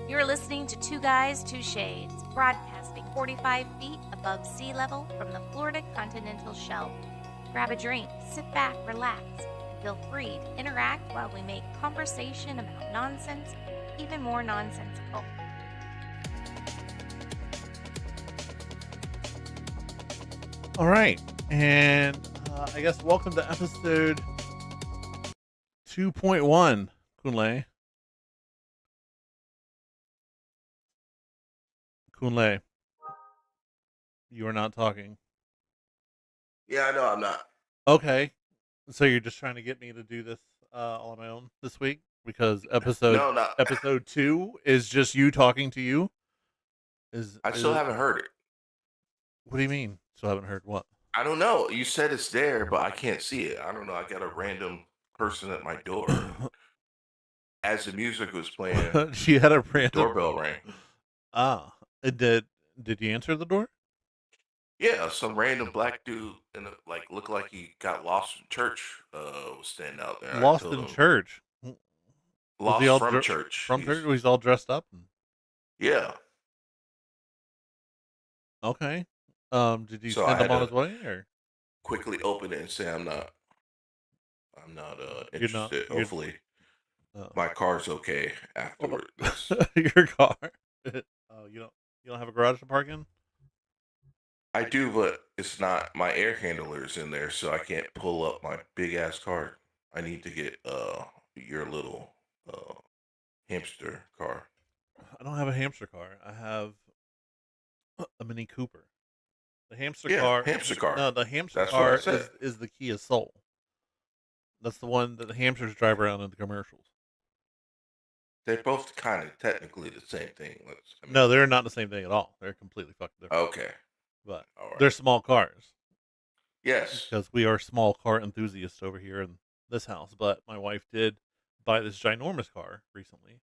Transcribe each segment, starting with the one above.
You're listening to Two Guys, Two Shades, broadcasting 45 feet above sea level from the Florida continental shelf. Grab a drink, sit back, relax, and feel free to interact while we make conversation about nonsense even more nonsensical. All right. And I guess welcome to episode 2.1, Kunle. Kunle, you are not talking. Yeah, I know I'm not. Okay. So you're just trying to get me to do this all on my own this week? Because episode No, not. episode 2 is just you talking to you? I still haven't heard it. What do you mean? Still haven't heard what? I don't know. You said it's there, but I can't see it. I don't know. I got a random person at my door, and as the music was playing, She had a the random. doorbell rang. Ah, did you answer the door? Yeah, some random black dude and looked like he got lost in church. Was standing out there. I Lost told in him church. Was he lost all from church. from church? He's Was he all dressed up? yeah. Okay. Did you So I send him had on his to way, or quickly open it and say I'm not you're not? interested. You're Hopefully oh. my car's okay Oh, afterward. 'Cause your car. Oh, you don't have a garage to park in? I do, but it's not my air handler is in there, so I can't pull up my big ass car. I need to get your little uh hamster car. I don't have a hamster car. I have a Mini Cooper. The hamster Yeah, car. hamster car. No, the hamster That's what I car said. is the Kia Soul. That's the one that the hamsters drive around in the commercials. They're both kind of technically the same thing. No, they're not the same thing at all. They're completely fucking different. Okay. But All they're right. small cars Yes. because we are small car enthusiasts over here in this house. But my wife did buy this ginormous car recently.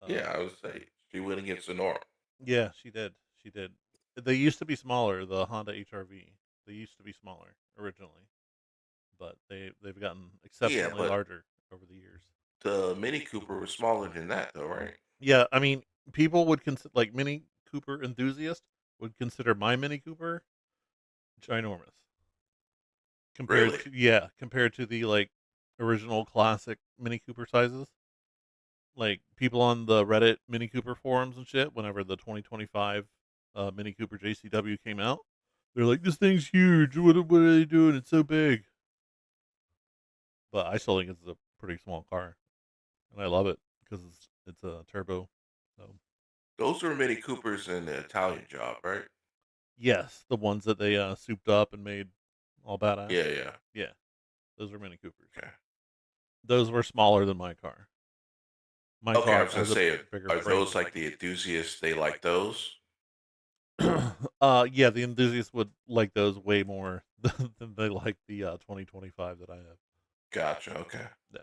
Yeah, I would say she went against the norm. Yeah, she did. She did. They used to be smaller, the Honda HR-V. They used to be smaller originally, but they've gotten Yeah, exceptionally but larger over the years. the Mini Cooper was smaller than that though, right? Yeah, I mean, people would consider like Mini Cooper enthusiasts would consider my Mini Cooper ginormous Really? compared to the like original classic Mini Cooper sizes. Like people on the Reddit Mini Cooper forums and shit, whenever the 2025 Mini Cooper JCW came out, they're like, "This thing's huge. What are they doing? It's so big." But I still think it's a pretty small car, and I love it because it's a turbo. So Those were Mini Coopers in the Italian job, right? yes, the ones that they souped up and made all badass. Yeah, yeah. Yeah, those were Mini Coopers. Okay. Those were smaller than my car. My Okay, I car was gonna has a say, bigger are frame. those like the enthusiasts? They like those? Yeah, the enthusiasts would like those way more than they like the 2025 that I have. Gotcha. Okay. Yeah.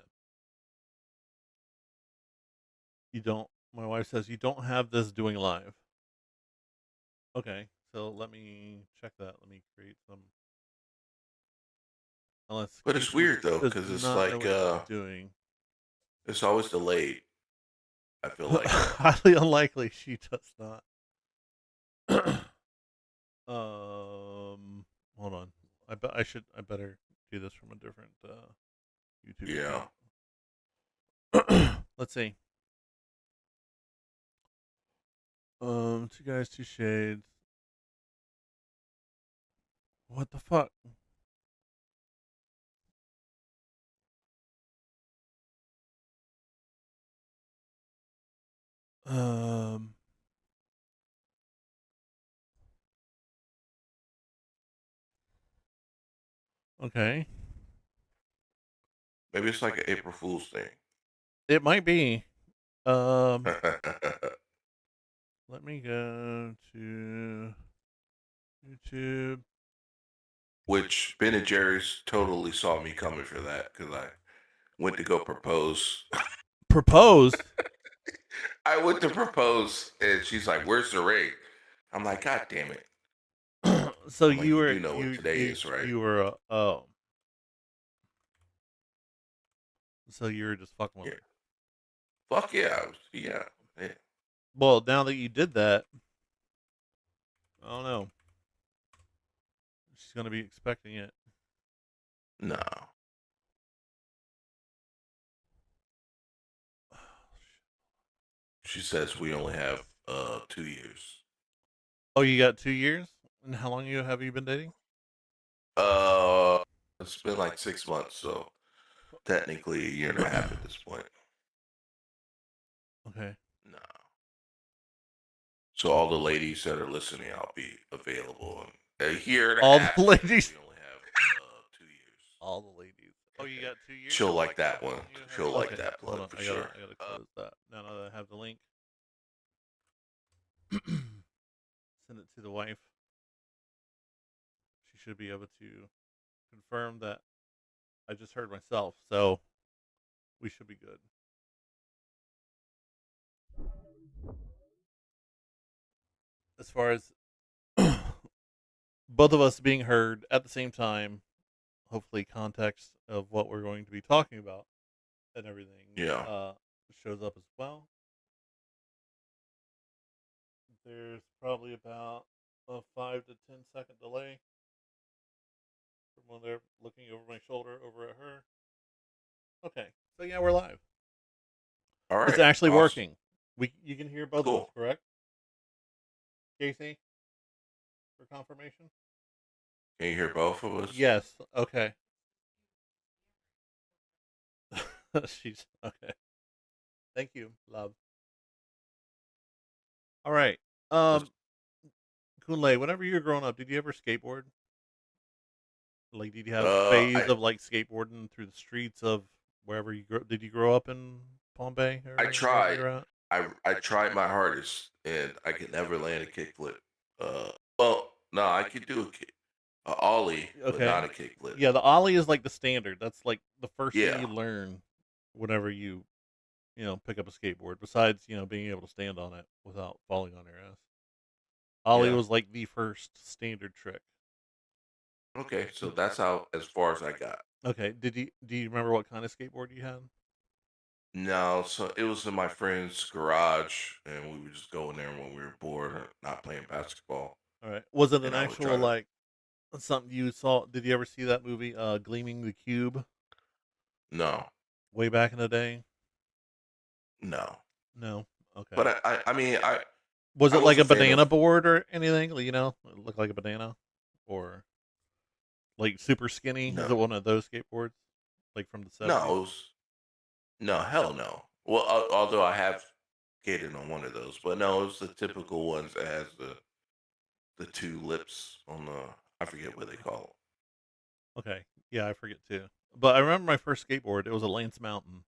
You don't. My wife says you don't have this doing live. Okay, so let me check that. Let me create some. Unless But it's Casey weird though, does because it's not know like what she's doing. it's always delayed. I feel like. Highly unlikely she does not. Hold on. I better do this from a different YouTube Yeah. account. Let's see. Two guys, two shades. What the fuck? Um. Okay. Maybe it's like an April Fool's thing. It might be. Um. Let me go to YouTube. Which Ben and Jerry's totally saw me coming for that because I went to go propose. Propose. I went to propose, and she's like, "Where's the ring?" I'm like, "God damn it!" So I'm like, you "You were do know what today is, right?" you were oh. So you were just fucking with Yeah. her. Fuck yeah. Yeah. Yeah. Well, now that you did that, I don't know. She's gonna be expecting it. No. She says we only have 2 years. Oh, you got 2 years? And how long have you been dating? Uh, it's been like 6 months, so technically a year and a half at this point. Okay. No. So all the ladies that are listening, I'll be available in a year and a All half. the ladies. We only have 2 years. All the ladies. Oh, you got 2 years? She'll like that How one. long you have? She'll like Okay, that hold plug on. for I sure. gotta close that. Now that I have the link. Send it to the wife. She should be able to confirm that I just heard myself, so we should be good. As far as both of us being heard at the same time, hopefully context of what we're going to be talking about and everything Yeah. shows up as well. There's probably about a 5 to 10 second delay from when they're looking over my shoulder over at her. Okay, so yeah, we're live. All right. It's actually Awesome. working. You can hear both of us, Cool. correct? Casey, for confirmation. Can you hear both of us? Yes. Okay. She's okay. Thank you, love. All right. Let's- Kunle, whenever you were growing up, did you ever skateboard? Like, did you have a phase of like skateboarding through the streets of wherever you grew? Did you grow up in Palm Bay or I wherever tried. you're at? I tried my hardest, and I could never land a kickflip. Well, no, I could do a ollie, but not Okay. a kickflip. Yeah, the ollie is like the standard. That's like the first thing Yeah. you learn whenever you pick up a skateboard. Besides, being able to stand on it without falling on your ass. Ollie Yeah. was like the first standard trick. Okay, so that's how as far as I got. Okay. Do you remember what kind of skateboard you had? No, so it was in my friend's garage, and we would just go in there when we were bored or not playing basketball, All right. Was it an and I would actual try to. like something you saw? Did you ever see that movie, Gleaming the Cube, No, way back in the day? no, No. Okay. but I mean, Was I it was like a a fan banana of. board or anything? It looked like a banana, or like super skinny. Is it No, one of those skateboards, like from the '70s? no, it was no, hell no. Well, although I have skated on one of those, but no, it was the typical ones that has the two lips on the. I forget what they call Okay. Yeah, I forget too. But I remember my first skateboard. It was a Lance Mountain,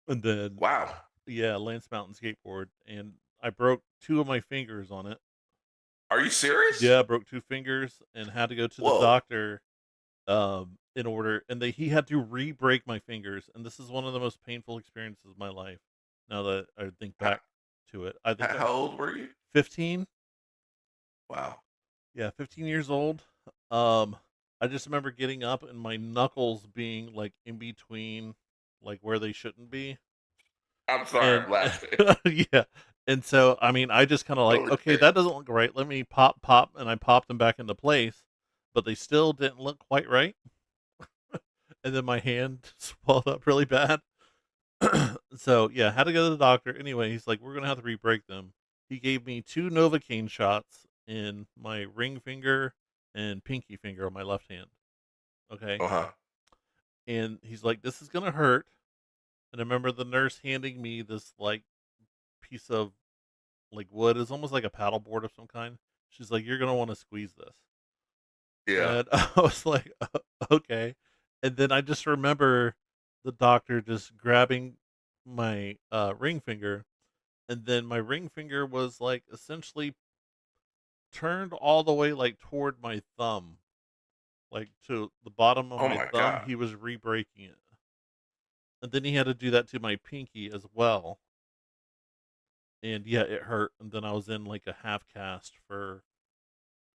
and them. then Wow, yeah, Lance Mountain skateboard, and I broke two of my fingers on it. are you serious? Yeah, I broke two fingers and had to go to the Whoa. doctor in order, and he had to re-break my fingers, and this is one of the most painful experiences of my life. Now that I think How, back to it, I think how old were you? 15. Wow. Yeah, 15 years old. Um, I just remember getting up and my knuckles being like in between, like where they shouldn't be, I'm sorry, and I'm laughing. yeah, and so I mean, I just kind of like, okay, Okay. that doesn't look right. Let me pop, and I popped them back into place, but they still didn't look quite right. And then my hand swelled up really bad. So yeah, had to go to the doctor. Anyway, he's like, we're gonna have to re-break them. He gave me two Novocaine shots in my ring finger and pinky finger on my left hand. Okay, Uh huh. and he's like, this is gonna hurt. And I remember the nurse handing me this like piece of like wood. It's almost like a paddle board of some kind. She's like, you're gonna want to squeeze this. Yeah. And I was like, okay. And then I just remember the doctor just grabbing my ring finger, and then my ring finger was like essentially turned all the way like toward my thumb, like to the bottom of Oh my my thumb. god. He was re-breaking it, and then he had to do that to my pinky as well. And yeah, it hurt. And then I was in like a half cast for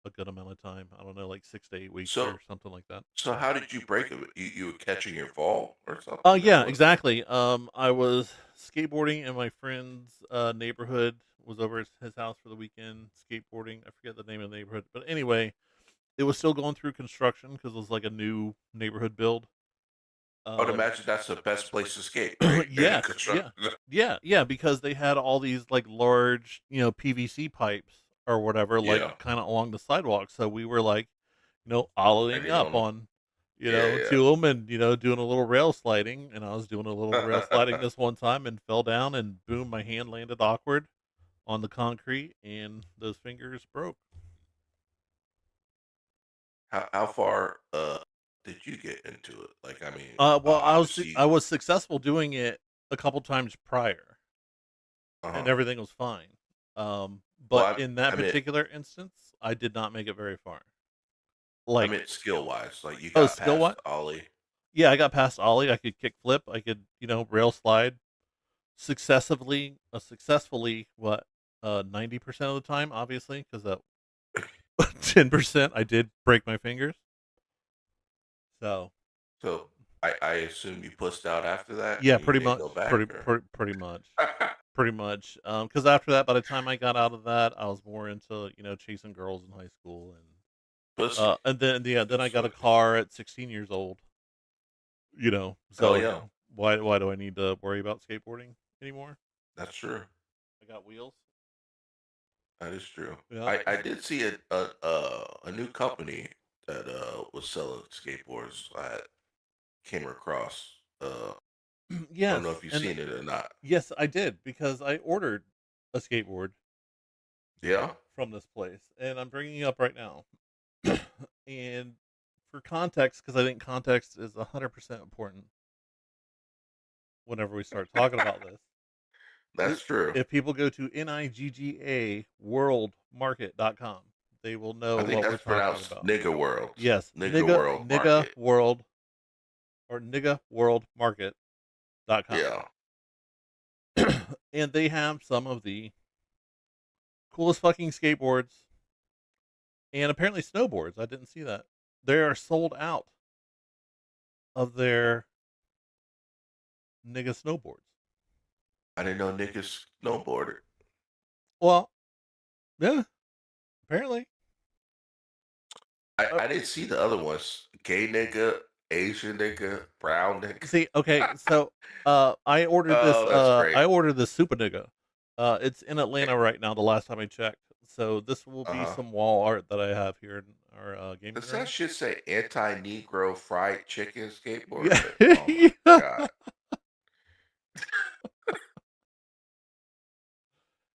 a good amount of time. I don't know, like 6 to 8 weeks So or something like that. so how did you break it? You were catching your fall or something? Yeah, What? exactly. I was skateboarding in my friend's neighborhood. Was over at his house for the weekend skateboarding. I forget the name of the neighborhood, but anyway, it was still going through construction because it was like a new neighborhood build. I would Um, imagine that's the best place to skate, right? yes, yeah, Construction. yeah, because they had all these like large, PVC pipes or whatever, like Yeah, kind of along the sidewalk. So we were like, ollieing landing up on them. on, Yeah, to them and doing a little rail sliding. And I was doing a little rail sliding yeah. this one time and fell down and boom, my hand landed awkward on the concrete and those fingers broke. How far did you get into it? Like, I mean, Well, I obviously, was successful doing it a couple times prior, and uh-huh. everything was fine. Well, But in that I meant particular instance, I did not make it very far. I Like, meant skill wise. Like, you oh, got skill past what? the ollie. Yeah, I got past ollie. I could kick flip. I could, rail slide successfully. What, 90% of the time, obviously, because that 10% I did break my fingers. So So I assume you pussed out after that yeah, and you pretty didn't much, go back, or pretty much. Pretty much, because after that, by the time I got out of that, I was more into chasing girls in high school, pussy. and then yeah, then I That's got a what. car at 16 years old. Hell So yeah, why do I need to worry about skateboarding anymore? that's true. I got wheels. That is true. Yeah, I did see a new company that was selling skateboards. I came across. I don't know yes, if you've and seen it or not. yes, I did because I ordered a skateboard Yeah, from this place, and I'm bringing it up right now. And for context, because I think context is 100% important whenever we start talking about this. that's true. If people go to NIGGA worldmarket.com, they will know I think what we're that's talking pronounced about. Nigga World. Yes, Nigga World nigga Market. world or niggaworldmarket.com. Yeah. And they have some of the coolest fucking skateboards and apparently snowboards. I didn't see that. They are sold out of their nigga snowboards. I didn't know niggas snowboarded. Well, yeah, apparently. I didn't see the other ones. Gay nigga, Asian nigga, brown nigga. See, okay, so Oh, that's great. I ordered this super nigga. It's in Atlanta right now, the last time I checked. So this will be Uh-huh. some wall art that I have here in our gaming Does that room. shit say anti-Negro fried chicken Yeah. skateboard? Oh my God.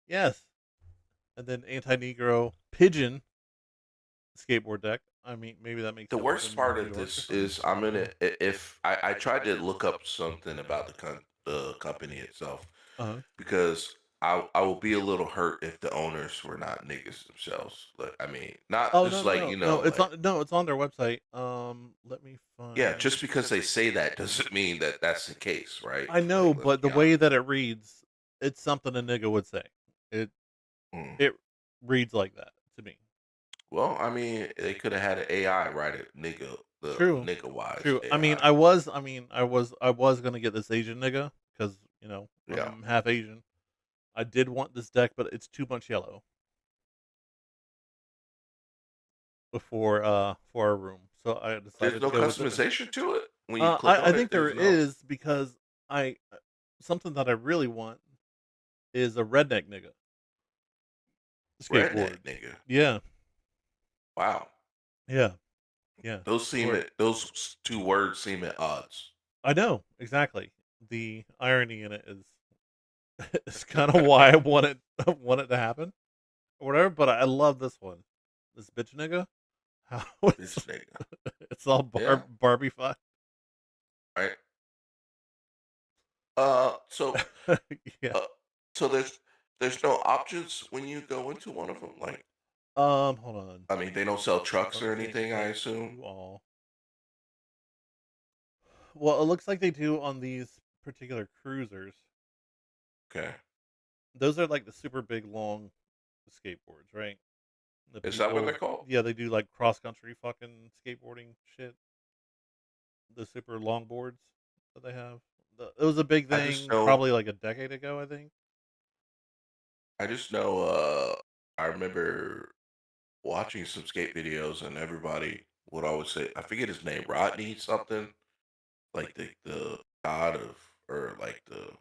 Yes. And then anti-negro pigeon skateboard deck. I mean, maybe that makes The it live worst in part New of York or this something. is I I'm don't gonna know. if I tried to look up something about the company itself Uh-huh. because I will be a little hurt if the owners were not niggas themselves. Like, I mean, not Oh, just like, you no, know, like, it's on their website. Let me yeah, find. just because they say that doesn't mean that that's the case, right? I know, Like, let's but the be way honest. that it reads, it's something a nigga would say. It Mm. it reads like that to me. Well, I mean, they could have had an AI write it, the True. nigga wise True. AI. I was gonna get this Asian nigga because Yeah, I'm half Asian. I did want this deck, but it's too much yellow for our room, so I there's decided to no go with the. customization to it. When you click I on it, think there there's no is because I something that I really want is a redneck nigga redneck skateboard. nigga. Yeah, Wow. yeah, yeah. Where Those two words seem at odds. I know exactly the irony in it is is kind of why I want it want it to happen or whatever. But I love this one, this bitch nigga. How This nigga. it's all Yeah. Barbie fied. Right. So Yeah. uh, so there's no options when you go into one of them. Like, Hold on. I mean, they don't sell trucks or Update anything, I site assume. to all. Well, it looks like they do on these particular cruisers. Okay. Those are like the super big long skateboards, right? The Is that what they're people, called? yeah, they do like cross country fucking skateboarding shit. The super long boards that they have. It was a big I just thing know probably like a decade ago, I think. I just know I remember watching some skate videos and everybody would always say I forget his name, Rodney something, like the god of or like the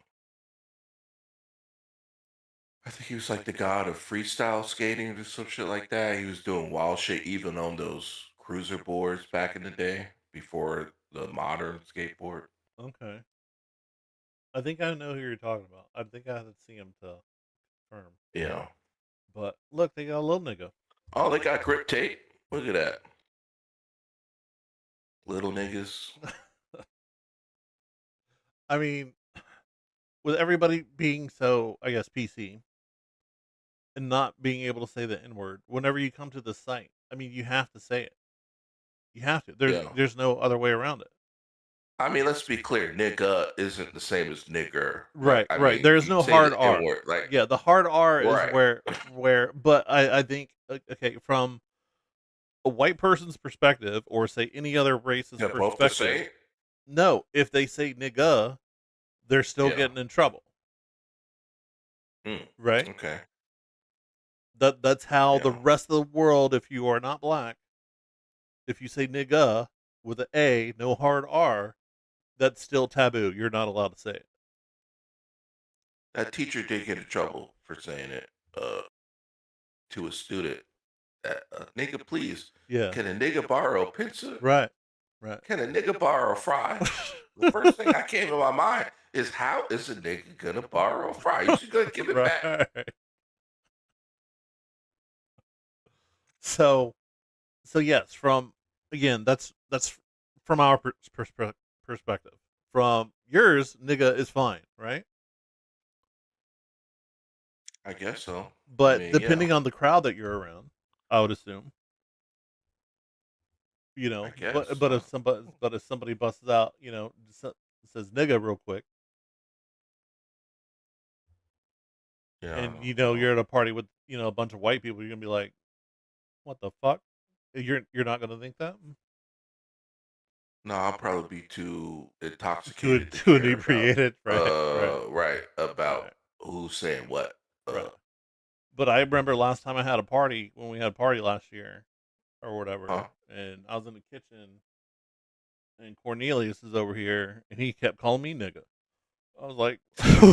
I think he was like the god of freestyle skating or some shit like that. He was doing wild shit even on those cruiser boards back in the day before the modern skateboard. Okay. I think I know who you're talking about. I think I haven't seen him to confirm. You know. But look, they got a little nigga. Oh, they got grip tape. Look at that. Little niggas. I mean, with everybody being so, I guess, PC and not being able to say the N word, whenever you come to the site, I mean, you have to say it. You have to. Yeah. There's no other way around it. I mean, let's be clear. Nigga isn't the same as nigger. Like, Right, I right. mean, There's you no say hard the N R. word. Like, Yeah, the hard R is right. but I think okay, from a white person's perspective or say any other race's Yeah, both the perspective, same. no, if they say nigga, they're still Yeah. getting in trouble. Mm, Right? okay. That's how the Yeah. rest of the world, if you are not black, if you say nigga with an A, no hard R, that's still taboo. You're not allowed to say it. That teacher did get in trouble for saying it to a student. Nigga, please, Yeah. can a nigga borrow a pencil? Right. Right. Can a nigga borrow a fry? The first thing that came to my mind is how is a nigga gonna borrow a fry? You should go give it back. Right. So yes, from again, that's from our perspective. From yours, nigga is fine, right? I guess so. I But mean, yeah, depending on the crowd that you're around, I would assume, I guess. but if somebody busts out, says nigga real quick, Yeah, and well, you're at a party with a bunch of white people, you're gonna be like, what the fuck? You're not gonna think that no, I'll probably be too too intoxicated to too care about inebriated, right, right about right, who's saying what. right. But I remember last time I had a party when we had a party last year or whatever, Huh? and I was in the kitchen, and Cornelius is over here, and he kept calling me nigga. I was like,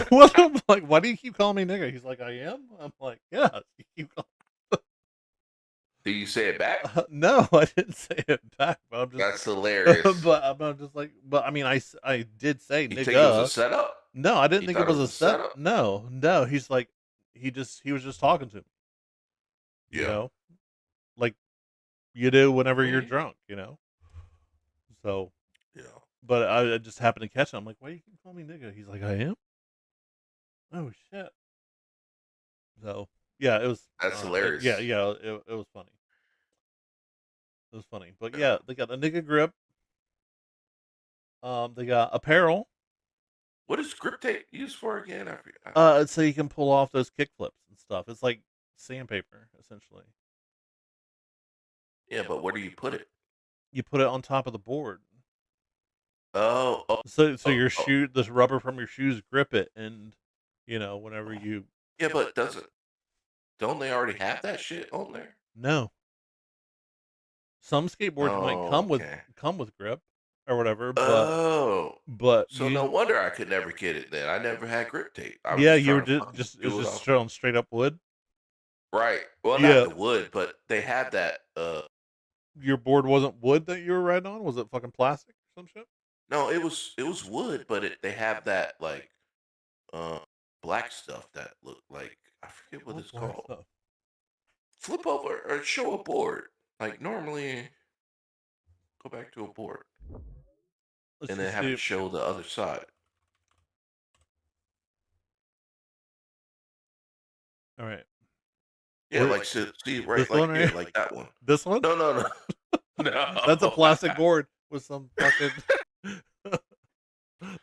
"What?" I'm like, "Why do you keep calling me nigga?" He's like, "I am." I'm like, "Yeah." You keep Did you say it back? no, I didn't say it back, but I'm just, That's hilarious. I'm just like, but I mean, I did say You think it was a nigga. setup? No, I didn't You think thought it it was was a a set. setup? No, no. He's like, he was just talking to me, you Yeah. know, like you do whenever you're Mm, drunk. So, yeah. but I just happened to catch him. I'm like, why you keep calling me nigga? He's like, I am. Oh shit. So yeah, it was. That's Yeah, hilarious. yeah. It was funny. It was funny. But Yeah. yeah, they got a nigga grip. They got apparel. What is grip tape used for again? So you can pull off those kick flips and stuff. It's like sandpaper essentially. Yeah, but where do you put it? You put it on top of the board. Oh, oh, So oh, your oh. this rubber from your shoes grip it, and whenever Oh. you Yeah, but don't they already have that shit on there? no, some skateboards might Oh, okay. come with grip or whatever, Oh, but so no wonder I could never get it then. I never had grip tape. I was yeah, just you were trying to fucking it's do it just off. straight up wood. Right. Well, not Yeah, the wood, but they have that. your board wasn't wood that you were riding on. Was it fucking plastic or some shit? No, it was wood, but they have that like uh black stuff that look like I forget what What it's black called. stuff? Flip over or show a board. Like normally, go back to a board Let's and then just have see. it show the other side. All right, Yeah, what like see right, this one like yeah, right? like that one. This one? No, no, no, That's a no, plastic board with some fucking.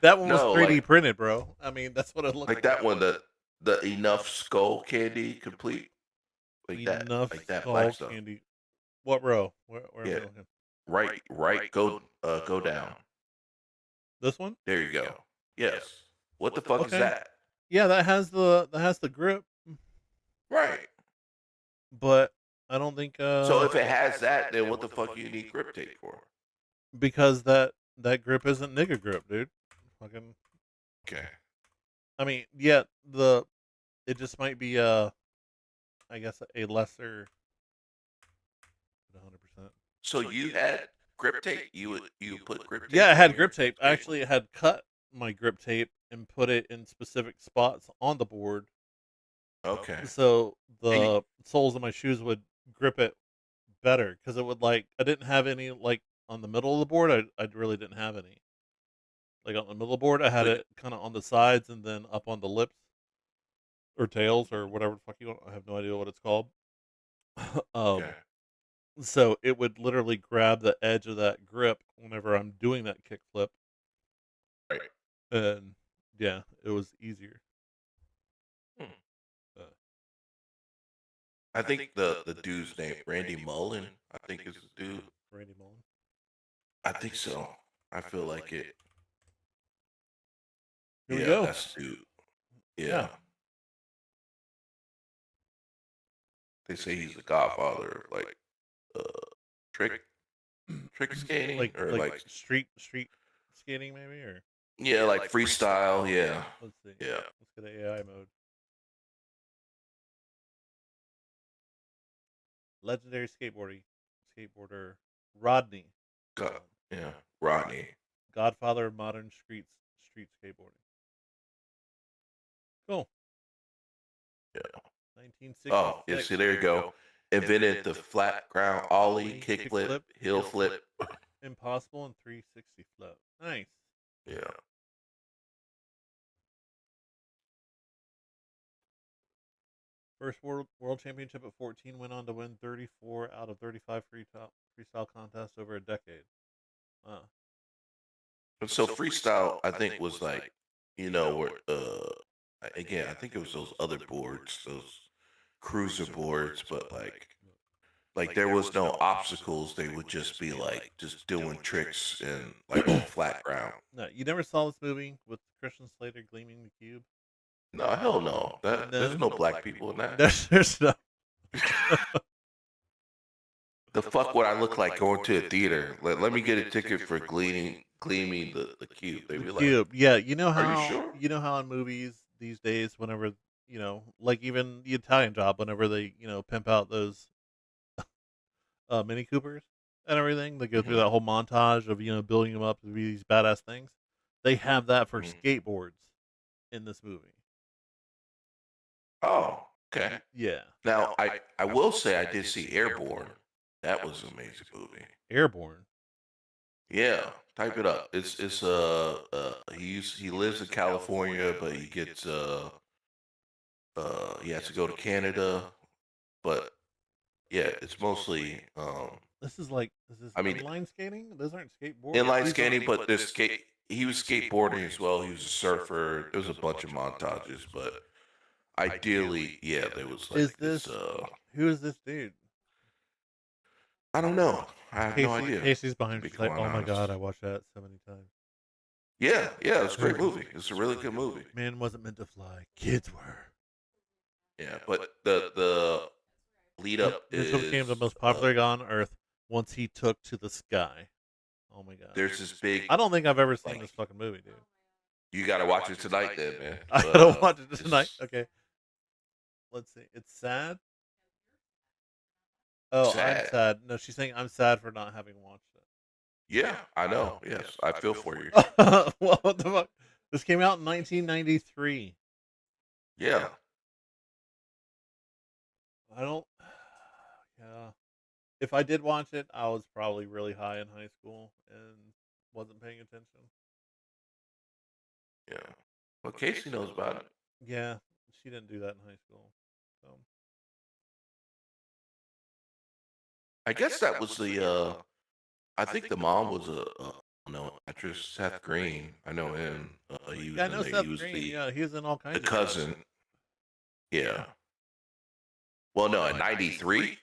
That one was no, 3D like printed, bro. I mean, that's what it looked like like. that one. The enough skull candy complete Enough like that black skull stuff. candy. What row? Where am I Yeah, looking? right, go down. This one? There you go. Yes. What the fuck is Okay. that? Yeah, that has the grip, Right. but I don't think So if it has that, then what the fuck you need grip tape for? because that grip isn't nigga grip, dude. Fucking Okay. I mean, yeah, it just might be I guess a lesser 100%. So you had grip tape? You put grip Yeah, tape I on had your grip tape. skate? Actually, I had cut my grip tape and put it in specific spots on the board, Okay. so And you, the soles of my shoes would grip it better. Because it would like I didn't have any like on the middle of the board. I really didn't have any like on the middle of the board. I so had it kind of on the sides and then up on the lips or tails or whatever the fuck you want. I have no idea what it's called. okay. um, so it would literally grab the edge of that grip whenever I'm doing that kick flip, Right. and yeah, it was easier. Hmm. Uh, I think the dude's name Randy Mullen. I think is the dude. Randy Mullen. I think so. I feel like it. Here we Yeah, go. that's the dude. Yeah. Yeah. They say he's the godfather of like uh trick skating like or like like street skating maybe or yeah, like freestyle. Yeah. let's see. Yeah. Let's go to AI mode. Legendary skateboarder Rodney God, Mullen, yeah. Rodney. godfather of modern street skateboarding. Cool. Yeah. Oh, yeah, 1966. see there you go. Invented the flat ground ollie, kick flip, heel flip. Impossible and 360 float. Nice. Yeah. First world championship at 14, went on to win 34 out of 35 freestyle contests over a decade. Wow. And so freestyle, I think, was like, where again, I think it was those other boards, those cruiser boards, but like there was no obstacles. They would just be like just doing tricks and like on flat ground. No, you never saw this movie with Christian Slater gleaming the cube? No, hell no. There's No. no black people in that. There's no. The fuck would I look like going to a theater? Let me get a ticket for gleaming the cube. They'd be like, Cube. Yeah, you know "Are you how sure?" in movies these days, whenever like even the Italian Job, whenever they pimp out those Mini Coopers and everything, they go through Hmm. that whole montage of building them up to be these badass things. They have that for Hmm. skateboards in this movie. Oh, okay. Yeah, Now I will say I did see Airborne. That was an amazing movie. Airborne. Yeah, type it up. It's he lives in California, but he has to go to Canada. But yeah, it's mostly This is I mean inline skating. Those aren't skateboards. inline skating, but there's skate. He was skateboarding as well. He was a surfer. There was a bunch of montages, but ideally, yeah, there was Is like this. this who is this dude? I don't know. I have no idea. Casey's To behind. be She's like, quite oh my god, honest. I watched that so many times. Yeah, yeah, it's a great movie. It's a really good movie. Man wasn't meant to fly. Kids were. Yeah, but the lead up Mitchell became the is most popular guy on Earth once he took to the sky. Oh my god. there's this big I don't think I've ever seen like this fucking movie, dude. you got to watch it tonight, then, man. I But gotta watch it tonight. it's Okay. Let's see. It's sad. Oh, I'm sad. sad. No, she's saying I'm sad for not having watched Yeah, I know. Yes, I feel for you. it. Well, what the fuck? This came out in 1993. Yeah, I don't. Yeah. If I did watch it, I was probably really high in high school and wasn't paying attention. yeah. Well, Casey knows about it. Yeah, she didn't do that in high school. So I guess that was the. I think the mom was a no actress, Seth Green. I know him. He was yeah, I in know there. Seth He was Green. the Yeah, he was in all kinds the of stuff. cousin. Yeah. Well, no, in '93.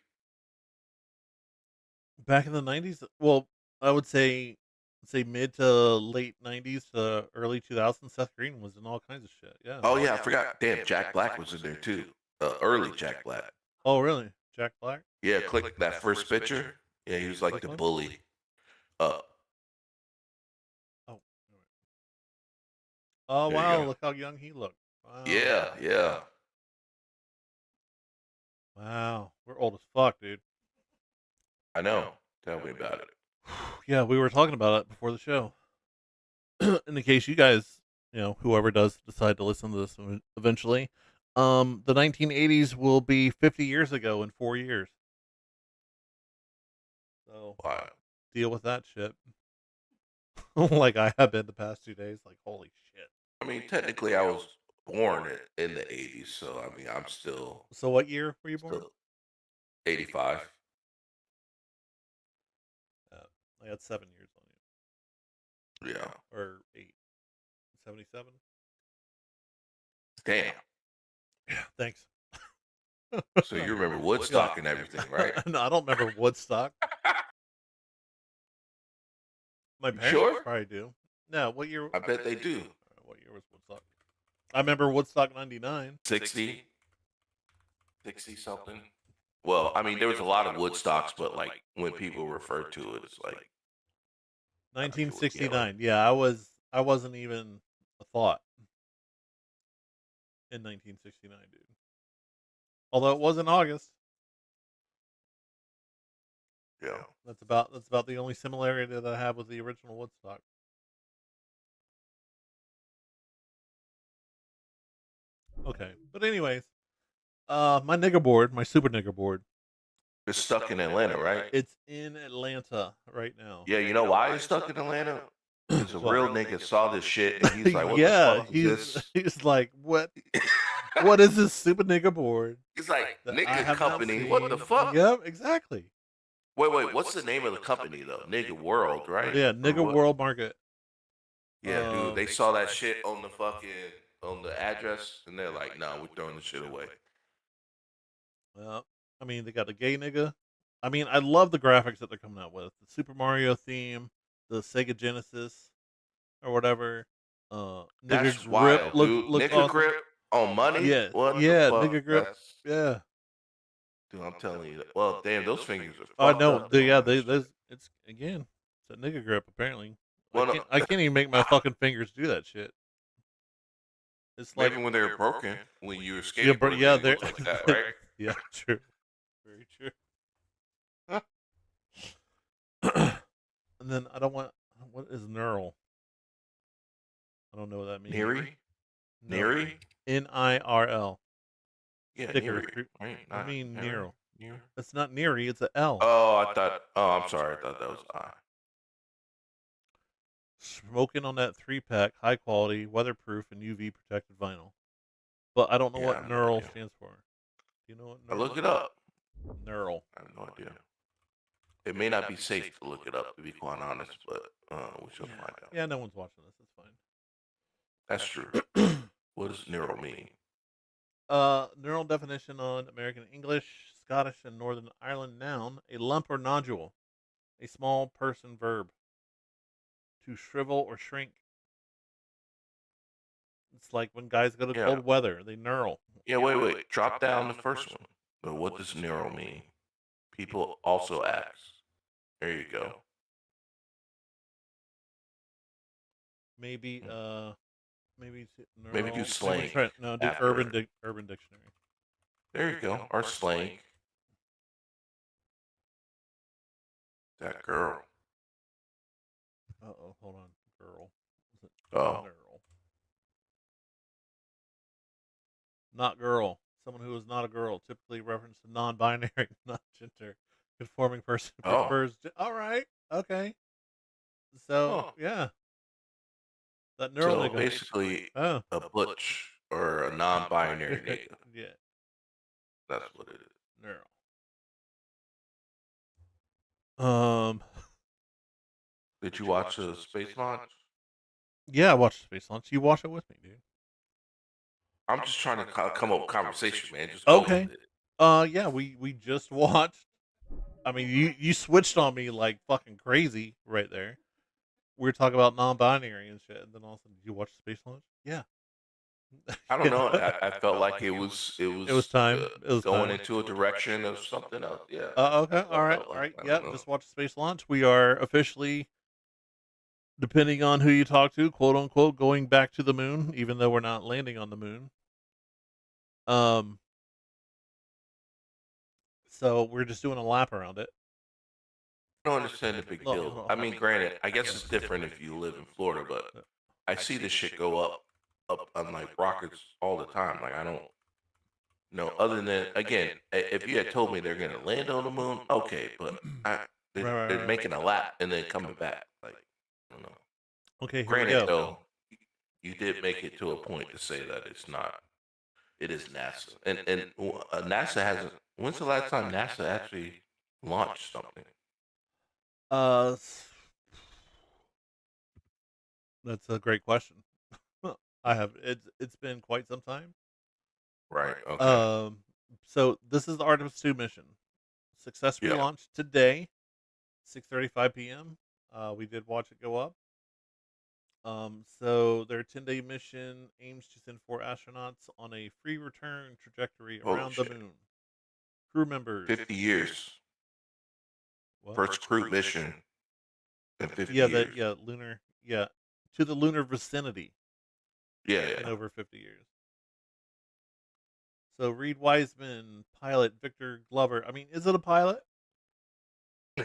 Back in the 90s. Well, I would say say mid to late '90s to early 2000s. Seth Green was in all kinds of shit. Yeah. Oh yeah, I forgot. Damn, Jack Black was in there too. Early Jack Black. Oh really? Jack Black? Yeah, click that first picture. Yeah, he was like This the one? bully. Uh, Oh. Oh there you wow! go. Look how young he looked. Wow. Yeah, yeah. Wow. We're old as fuck, dude. I know. Tell me about it. Yeah, we were talking about it before the show. In the case you guys, whoever does decide to listen to this eventually, the 1980s will be 50 years ago in 4 years. So Wow. deal with that shit. Like I have been the past 2 days. Like holy shit. I mean, technically, I was born in the '80s, so I mean, I'm So what year were you born? still 85. I had 7 years on Yeah. you, or 8. 77. Damn. Yeah, thanks. So you remember Woodstock and everything, right? No, I don't remember Woodstock. My You parents sure? probably do. No, what year? I bet they do. What year was Woodstock? I remember Woodstock '99. 60, 60 something. Well, I mean, there was a lot of Woodstocks, but like when people refer to it, it's like I don't know, yeah, like 1969. Yeah, I wasn't even a thought in 1969, dude. Although it was in August. yeah. That's about the only similarity that I have with the original Woodstock. Okay, but anyways, my nigga board, my super nigga board, It's stuck in Atlanta, right? it's in Atlanta right now. Yeah, you know why it's stuck in Atlanta? Because a What? real nigga saw this shit and he's like, "What the Yeah, fuck is this?" he's like, what is this super nigga board He's like, that I "Nigga have not company, what the seen?" fuck? Yep, exactly. Wait, what's the name of the company though? Nigga World, right? Yeah, Or nigga what? world market. Yeah, dude, they saw that shit on the fucking on the address and they're like, "No, we're throwing this shit away." I mean, they got the gay nigga. I mean, I love the graphics that they're coming out with. The Super Mario theme, the Sega Genesis or whatever. Nigga That's grip wild, looks dude. looks Nigga awesome. grip on money? Yeah, What the yeah, fuck? nigga grip. That's Yeah. dude, I'm telling you. Well, damn, those fingers are Oh fucked no, up doing that shit. it's again, it's a nigga grip apparently. Well, no, I can't even make my fucking fingers do that shit. It's like maybe when they're broken, when you were yeah, bro, skateboarding, yeah, it they're looks like that, right? yeah, true, very true. And then I don't want what is knurl? I don't know what that means. Neri? No, Neri? NIRL. Yeah, Sticker. Neri. Right? I Not mean Neri? Nero. Neri? It's not Neri. It's a L. Oh, I thought. Oh, I'm sorry. I thought that was I. Smoking on that 3-pack, high quality, weatherproof, and UV protected vinyl. But I don't know Yeah, I what have no knurl idea. stands for. Do you know what I knurl? look it up. Knurl. I have no idea. It may not be safe to look it up, to be quite honest, but we shall find out. Yeah, no one's watching this. It's That's true. fine. What does neural mean? Neural definition on American English, Scottish, and Northern Ireland noun: a lump or nodule, a small person verb. To shrivel or shrink. It's like when guys go to Yeah. cold weather, they knurl. Yeah, wait. Drop down the first one. But what does neural mean? People also ask. There you go. Maybe maybe knurl. Maybe do slang No, do after. urban dictionary. There you go. Or slang. That girl. Uh-oh, hold on. Girl. Is it Oh. knurl? Not girl. Someone who is not a girl, typically reference to non-binary, not gender conforming person who Oh. prefers. All right, okay. So Oh. yeah, that neural So nigga. basically, Oh, a butch or a non-binary nigga. yeah, That's what it is. neural. Did you watch the space launch? Yeah, I watched Space Launch. You watch it with me, dude. I'm just trying to come up with conversation, man. Just go Okay. with it. Yeah, we just watched. I mean, you switched on me like fucking crazy right there. we were talking about non-binary and shit, and then all of a sudden, did you watch Space Launch? Yeah. I don't know. I felt like it It was was time. It was going time. into a direction of something else. Yeah, Okay. that's what I felt All like. right. I Yeah. don't know. Just watch Space Launch. We are officially, depending on who you talk to, quote unquote, going back to the moon, even though we're not landing on the moon. Um. So we're just doing a lap around it. I don't understand the big Look, deal. hold on, I hold mean, granted, I guess it's different if you live in Florida, but on. I see this shit go up on like rockets all the time. Like I don't know. Other than again, if you had told me they're gonna land on the moon, okay, but they're Right. making a lap and then coming back. Like I don't know. Okay. Here we Granted, go. though, you did make it to a point to say that it's not. It is NASA, and NASA hasn't. When's the last time NASA actually launched something? Uh. That's a great question. I have it's been quite some time. Right. Okay. Um, so this is the Artemis 2 mission. Successfully Yeah. launched today, 6:35 p.m. We did watch it go up. So their 10-day mission aims to send 4 astronauts on a free return trajectory Holy around the shit. moon. Crew members. 50 years. What? First crew mission in 50 Yeah, years. lunar. Yeah, to the lunar vicinity Yeah, in yeah. over 50 years. So Reed Wiseman, pilot Victor Glover. I mean, is it a pilot?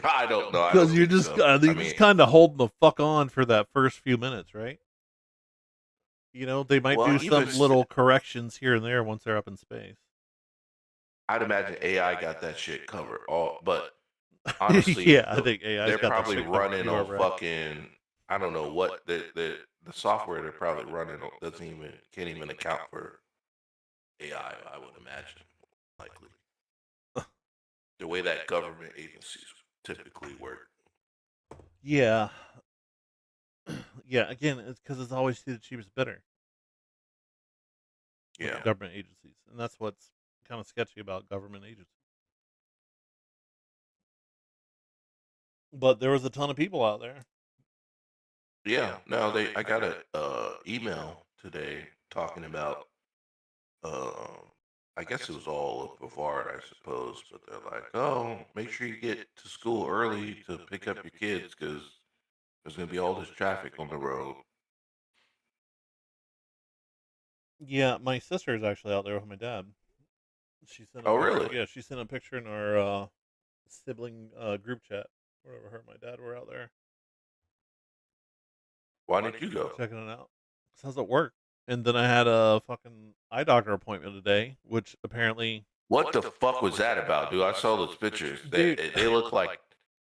I don't know. I Because don't think so. I you're just mean, kind of holding the fuck on for that first few minutes, right? You know, they might well, do even some little corrections here and there once they're up in space. I'd imagine AI got that shit covered. All, but honestly, Yeah, I think AI's they're got that probably shit covered. running You are on right. fucking. I don't know what the software they're probably running on can't even account for AI. I would imagine likely the way that government agencies typically work. Yeah, yeah. Again, it's because it's always the cheapest bidder with Yeah. government agencies, and that's what's kind of sketchy about government agencies. But there was a ton of people out there. Yeah. No, I got a email today talking about I guess it was all of Bavard, I suppose, but they're like, "Oh, make sure you get to school early to pick up your kids because there's going to be all this traffic on the road." Yeah, my sister is actually out there with my dad. She sent a Oh, picture. really? Yeah, she sent a picture in our sibling group chat. Wherever her and my dad were out there Why didn't you go? checking it out. How's it work? And then I had a fucking eye doctor appointment today, which apparently, What the fuck was that about, dude? I saw those pictures. dude. They look like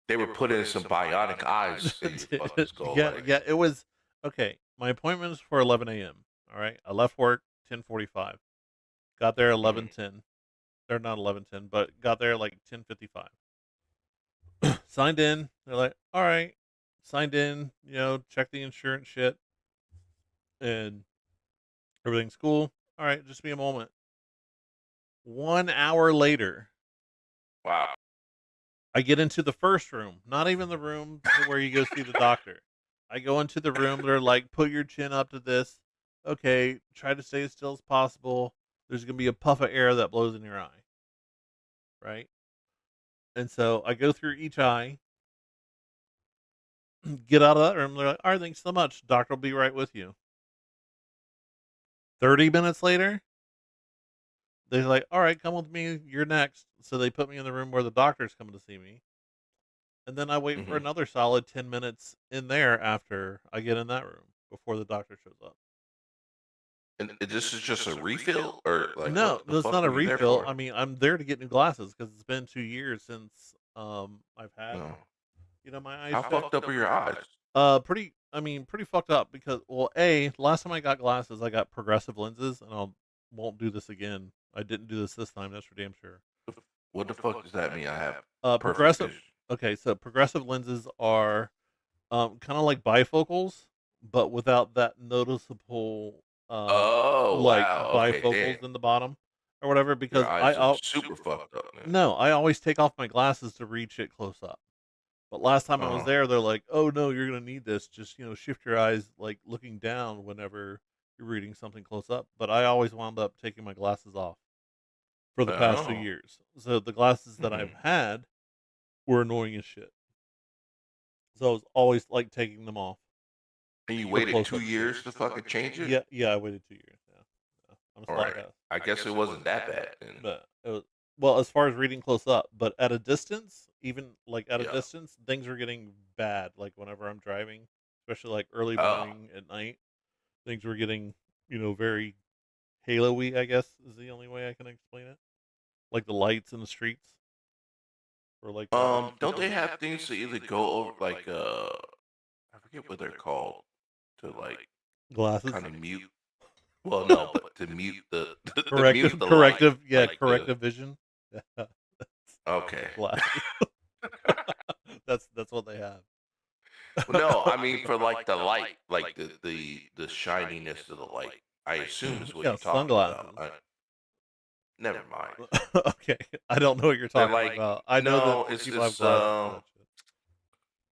they were putting some bionic eyes in your fucking skull. Yeah, Like, yeah. It was okay. My appointment is for 11 a.m. All right. I left work 10:45. Got there mhm. 11:10. They're not 11:10, but got there like 10:55. Signed in. They're like, all right. Signed in. You know, check the insurance shit, and everything's cool. All right. Just be a moment. 1 hour later, Wow. I get into the first room, not even the room where you go see the doctor. I go into the room. They're like, put your chin up to this. Okay, try to stay as still as possible. There's gonna be a puff of air that blows in your eye, right? And so I go through each eye, get out of that room. They're like, all right, thanks so much. Doctor will be right with you. 30 minutes later, they're like, all right, come with me. You're next. So they put me in the room where the doctor's coming to see me. And then I wait for hmm another solid 10 minutes in there after I get in that room before the doctor shows up. And this is just a refill, or like No, what the no, it's fuck not a were you there refill. for? I mean, I'm there to get new glasses because it's been 2 years since I've had No. my eyes How checked. fucked up are your eyes? Pretty. I mean, pretty fucked up because last time I got glasses, I got progressive lenses, and I won't do this again. I didn't do this time. That's for damn sure. What the fuck does that mean? I have perfect Progressive. vision. Okay, so progressive lenses are kind of like bifocals, but without that noticeable Oh like wow. Okay, damn. bifocals in the bottom or whatever. Your Because eyes are super fucked up, man. no, I always take off my glasses to reach it close up. But last time I was Uh-huh. there, they're like, "Oh no, you're gonna need this. Just shift your eyes like looking down whenever you're reading something close up." But I always wound up taking my glasses off for the past 2 Oh. years. So the glasses that I've Mhm. had were annoying as shit. So I was always like taking them off And you for waited close 2 up shit. years to fucking change it? Yeah, I waited 2 years. Yeah. I'm a All smart right. ass. I guess it wasn't that bad then. But it was, well, as far as reading close up, but at a distance, even like at a Yeah. distance, things were getting bad. Like whenever I'm driving, especially like early Oh. morning at night, things were getting, very halo-y, I guess is the only way I can explain it. Like the lights in the streets or like Don't they have things to either go over like I forget what they're called to like glasses. kind of mute. Well, no, but to mute the to mute Corrective, the light, yeah, like the corrective vision. Yeah, that's okay. glasses. That's what they have. Well, no, I mean for like the light, like the shininess of the light. I assume is what Yeah, you're talking about. sunglasses. Never mind. Okay, I don't know what you're They're talking like about. I know that no, it's people have this glasses for that shit.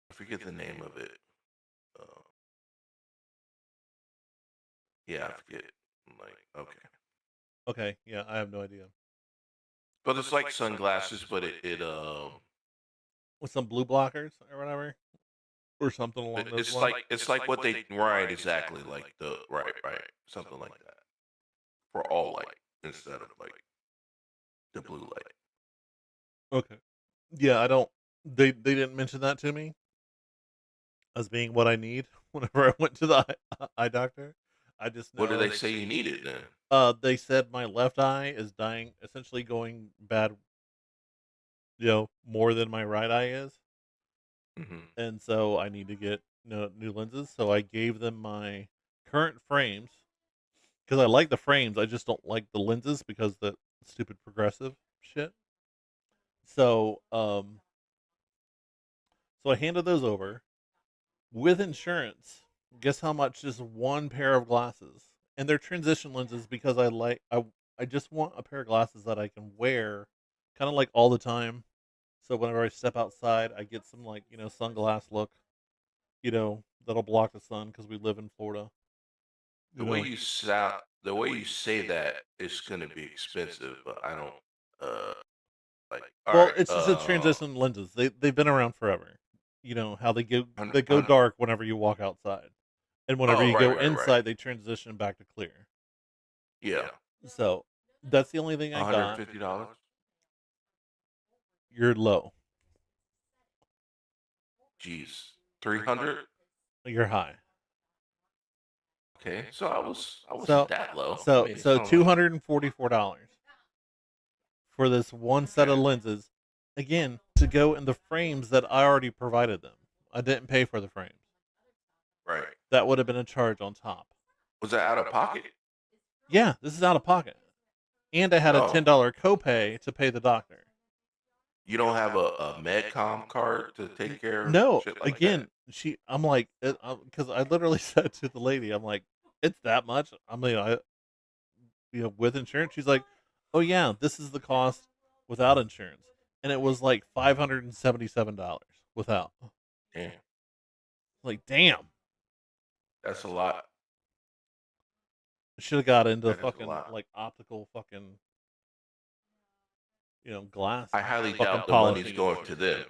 I forget the name of it. Uh, yeah, I forget. I'm like okay, Okay, yeah, I have no idea. but it's like sunglasses, but With some blue blockers or whatever, or something but along those it's lines. like what they right exactly like the right something like that for all light instead of like the blue light. Okay. Yeah, I don't. They didn't mention that to me as being what I need whenever I went to the eye doctor. I just What do they know. say you need it then? They said my left eye is dying, essentially going bad, more than my right eye is, Hmm. and so I need to get new lenses. So I gave them my current frames because I like the frames. I just don't like the lenses because the stupid progressive shit. So so I handed those over with insurance. Guess how much is one pair of glasses? And they're transition lenses because I just want a pair of glasses that I can wear kind of like all the time. So whenever I step outside, I get some like, sunglass look, that'll block the sun because we live in Florida. The You way know. you sound, the way you say that is going to be expensive, but I don't. Uh, like, all Well, right, it's just a transition lenses. They've been around forever. You know how they go dark whenever you walk outside, and whenever oh, you right, go right, right. inside, they transition back to clear. Yeah, So that's the only thing I got. $150. You're low. Jeez, 300. You're high. Okay, so I wasn't So that low. I so mean, it so sounds like $244 for this one set okay. of lenses. Again, to go in the frames that I already provided them. I didn't pay for the frames. Right. That would have been a charge on top. Was that out of pocket? Yeah, this is out of pocket. And I had a Oh, $10 copay to pay the doctor. you don't have a MedCom card to take care of No, shit like that? again, I'm like, because I literally said to the lady, I'm like, it's that much. I mean, with insurance. She's like, oh yeah, this is the cost without insurance, and it was like $577 without. Yeah, Like, damn, that's a lot. should have got into That is a fucking lot. like optical fucking glass I highly fucking doubt the money's polishing and going shit. to them.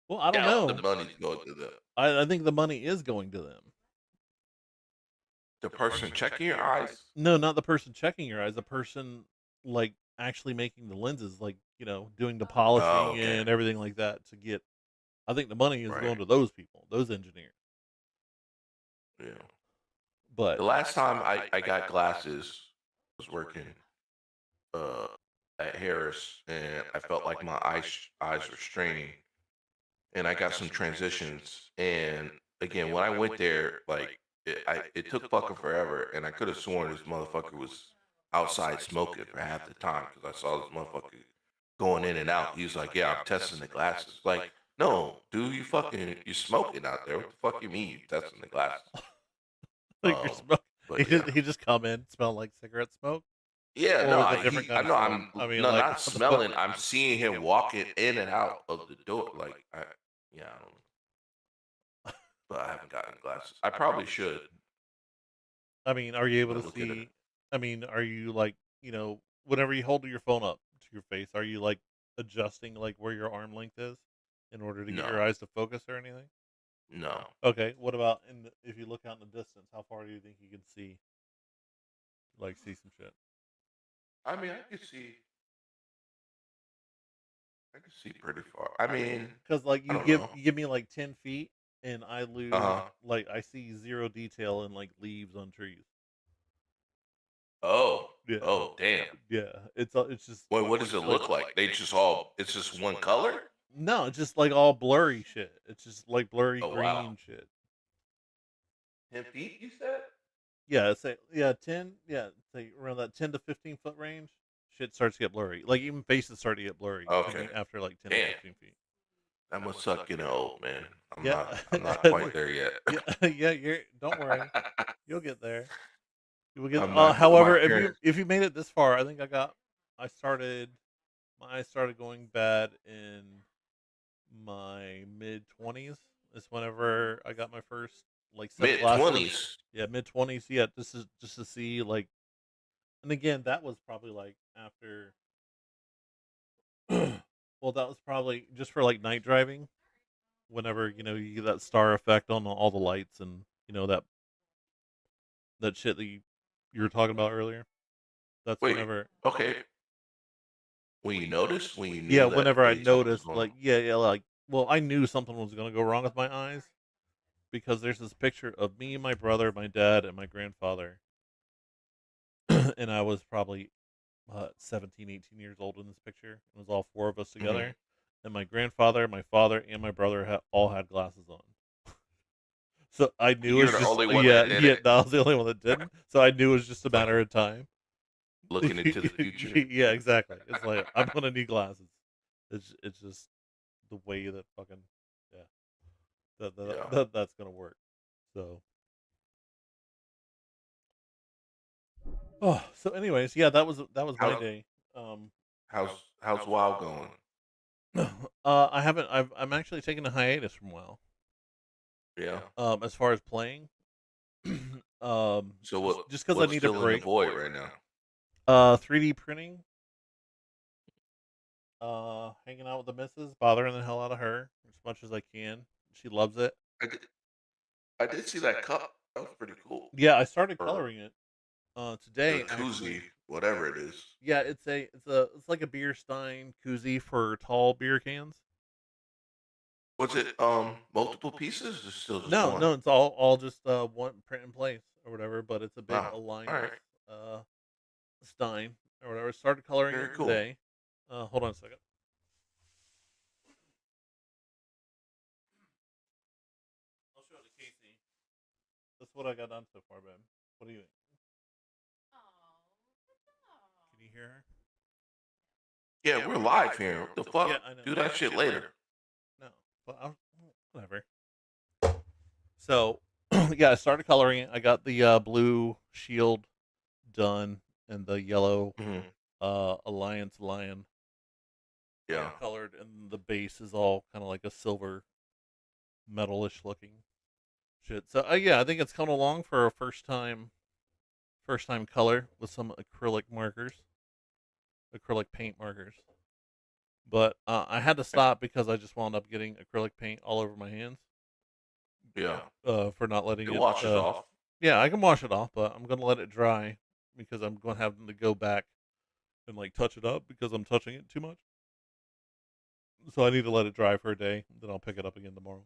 Well, I don't Doubt the know. money's going to them. I think the money is going to them. The person checking your eyes? No, not the person checking your eyes. The person like actually making the lenses, like doing the Oh, polishing okay. and everything like that to get. I think the money is Right. going to those people, those engineers. Yeah. But The last time I got glasses was working uh at Harris and I felt like my eyes were straining and I got some transitions and again when I went there like it took fucking forever and I could have sworn this motherfucker was outside smoking for half the time because I saw this motherfucker going in and out. He was like, "Yeah, I'm testing the glasses." Like, no, dude, you smoking out there? What the fuck you mean you testing the glasses? like you're Um, smoke, but yeah, he just come in smell like cigarette smoke, yeah, or no, was it different I kind of know smoke? I mean, no like not what the fuck? smelling. I'm seeing him walking in and out of the door. Like, Yeah, I don't, but I haven't gotten glasses. I probably should. I mean, are you I'm able gonna to look at it. see? I mean, are you like, whenever you hold your phone up to your face, are you like adjusting like where your arm length is in order to get No, your eyes to focus or anything? no. Okay, what about if you look out in the distance, how far do you think you can see some shit? I mean, I can see pretty far. I mean, Because like I you don't give know. you give me like 10 feet, and I Uh lose huh. like I see zero detail in like leaves on trees. Oh, Yeah, oh, damn. yeah. It's just Wait, what does it look like? They just all, it's just one color? no, it's just like all blurry shit. It's just like blurry Oh, wow. green shit. 10 feet, you said? Yeah, say yeah, 10, yeah, say around that 10 to 15 foot range, shit starts to get blurry. Like even faces start to get blurry Okay. after like 10 to Damn. 15 feet. That must suck getting old, man. Yeah, I'm not quite there yet. yeah, yeah. You're don't worry, you'll get there. You will get. I'm not, my However, if you parents, if you made it this far, I think I started my eyes started going bad in my mid 20s. Is whenever I got my first like set of mid glasses. 20s. Yeah, mid 20s. Yeah, this is just to see like, and again, that was probably like after. Well, that was probably just for like night driving. Whenever you get that star effect on all the lights and that shit that you were talking about earlier. That's Wait, whenever. okay. When you noticed, when you Yeah, knew that, whenever I hey, something was noticed, going on. like, yeah, like, well, I knew something was gonna go wrong with my eyes because there's this picture of me, my brother, my dad, and my grandfather, and I was probably 17, 18 years old in this picture. It was all four of us Hmm. together, and my grandfather, my father, and my brother all had glasses on. So I knew it You're was the just only one yeah, that did yeah. it. That was the only one that didn't. So I knew it was just a It's like matter of time. looking into the future. Yeah, exactly. It's like I'm gonna need glasses. It's just the way that fucking yeah Yeah. that's gonna work. So so anyways, yeah, that was my How's day. Um, how's WoW going? I haven't. I'm actually taking a hiatus from WoW. Yeah. As far as playing, So just because I what's need a still in the break. void right now? 3D printing. Hanging out with the missus, bothering the hell out of her as much as I can. She loves it. I did, I did see that cup. That was pretty cool. Yeah, I started Or coloring it the today actually. koozie, whatever it is. Yeah, it's like a beer stein koozie for tall beer cans. Was it multiple pieces or still just No, one? no, it's all just one print in place or whatever. But it's a big Wow. All Alliance right. uh stein or whatever. Started coloring Very it cool. today. Hold on a second. I'll show it to Casey. That's what I got done so far, babe. What do you think? Can you hear her? Yeah, we're live here. What the Yeah, fuck? I know. Do that shit later. No, but whatever. So, yeah, I started coloring it. I got the blue shield done and the yellow Hmm. Alliance lion Yeah. colored, and the base is all kind of like a silver metalish looking shit. So, yeah, I think it's coming along for a first time color with some acrylic paint markers. But I had to stop because I just wound up getting acrylic paint all over my hands. Yeah. For not letting It it. washes off. Yeah, I can wash it off, but I'm gonna let it dry because I'm gonna have to go back and like touch it up because I'm touching it too much. So I need to let it dry for a day. Then I'll pick it up again tomorrow.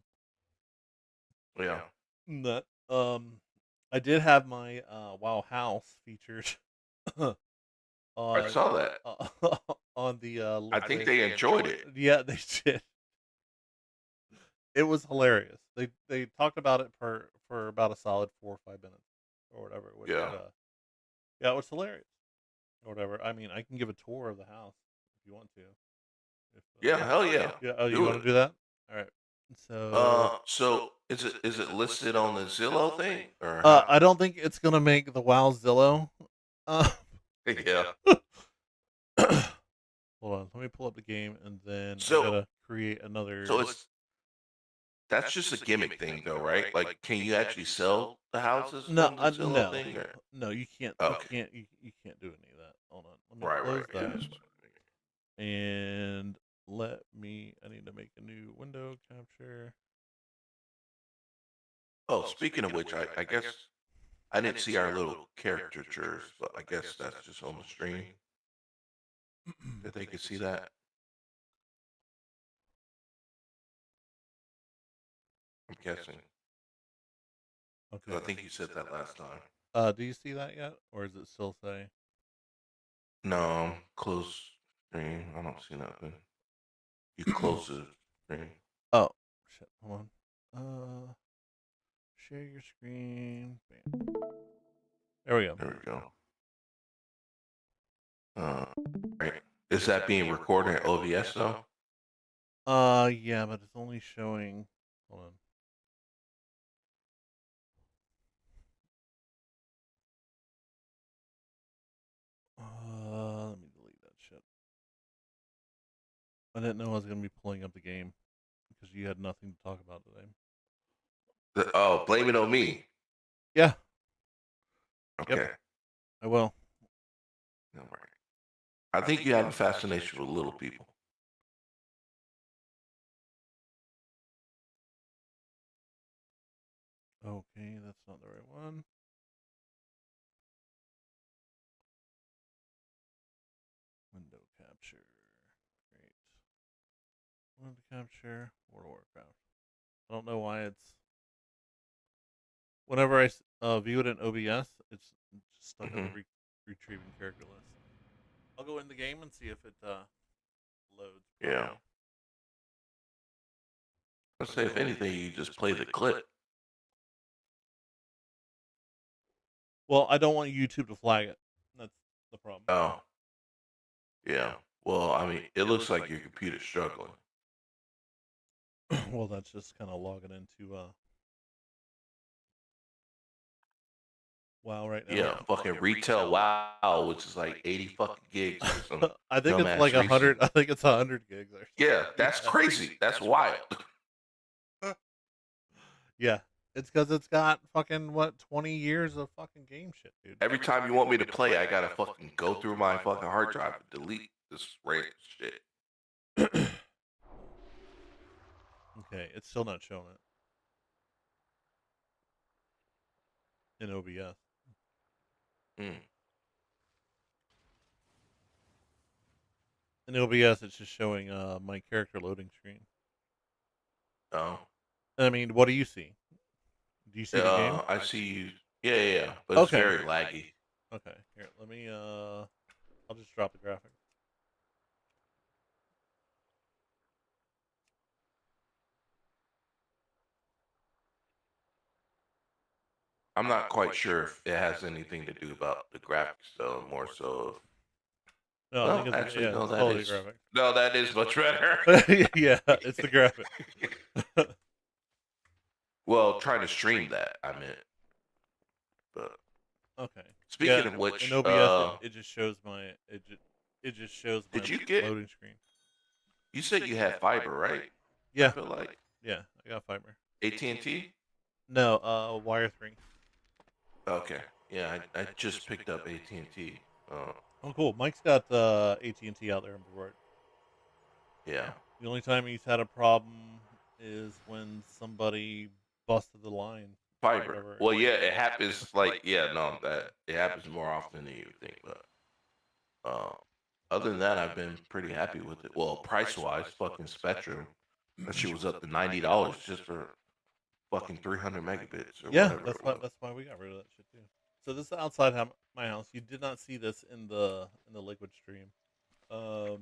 Yeah. That I did have my Wow house featured I on saw that. on the I think they enjoyed it. yeah, they did. It was hilarious. They talked about it for about a solid 4 or 5 minutes or whatever. Which Yeah. yeah, it was hilarious or whatever. I mean, I can give a tour of the house if you want to. If Yeah, hell yeah. yeah, oh, you Do want it. to do that? All right. So So is it listed on the Zillow thing or how? I don't think it's gonna make the Wow Zillow. Uh, Yeah. hold on, let me pull up the game and then I So gotta create another. so it's That's just a gimmick thing, though, right? Like, can you actually sell the houses No, from the Zillow no, thing? Or? no. You can't. You Okay, can't. You can't do any of that. Hold on. Let me right, close yeah. that. And let me. I need to make a new window capture. Oh, speaking of which, I guess I didn't see our little caricatures, but I guess that's just on the stream that they can see that. I'm guessing because Okay. I think you said that last time. Do you see that yet, or is it still say? No, close stream. I don't see nothing. You close the stream. Oh, shit. Hold on. Share your screen. Bam. There we go. There we go. Right. Is that being recorded in OBS though? Yeah, but it's only showing. Hold on. Let me delete that shit. I didn't know I was gonna be pulling up the game because you had nothing to talk about today. Oh, blame it on me. Yeah. Okay. Yep. I will. All right. I think you have a fascination with little people. Okay, that's not the right one. Window capture. Great. Window capture. World of Warcraft. I don't know why it's. Whenever I view it in OBS, it's just stuck on the retrieving character list. I'll go in the game and see if it loads. Yeah. Let's say if anything, you just play the clip. Well, I don't want YouTube to flag it. That's the problem. Oh. Yeah. Well, I mean, it looks like your computer's struggling. Well, that's just kind of logging into WoW right now. Yeah, fucking retail WoW, which is like 80 fucking gigs for some I think it's dumbass like 100. reason. I think it's 100 gigs or something. Yeah, that's crazy. That's wild. Yeah, it's because it's got fucking 20 years of fucking game shit, dude. Every time you want me to play, I gotta fucking go through my fucking hard drive and delete this random shit. Okay, it's still not showing it in OBS. In OBS, it's just showing my character loading screen. Oh. I mean, what do you see? Do you see the game? I see you. Yeah. But it's very laggy. Okay, here, let me, I'll just drop the graphic. I'm not quite sure if it has anything to do about the graphics, though, more so. No, I think it's, actually, no, it's that quality is. graphic. No, that is much better. Yeah, it's the graphic. Well, trying to stream that, I meant. But okay. speaking of which, in OBS, it just shows my it just shows my did you get loading screen. You said you had fiber, right? Yeah. I feel like. Yeah, I got fiber. AT&T? No, Wire 3. Okay. Yeah, I just picked up AT&T. Oh, cool. Mike's got AT&T out there in Brevard. Yeah. The only time he's had a problem is when somebody busted the line. Fiber. Well, yeah, it happens. Like, yeah, no, that it happens more often than you think. But other than that, I've been pretty happy with it. Well, price wise, fucking Spectrum, that shit was up to $90 just for fucking 300 megabits or whatever. That's why we got rid of that shit too. So this is outside my house. You did not see this in the liquid stream. No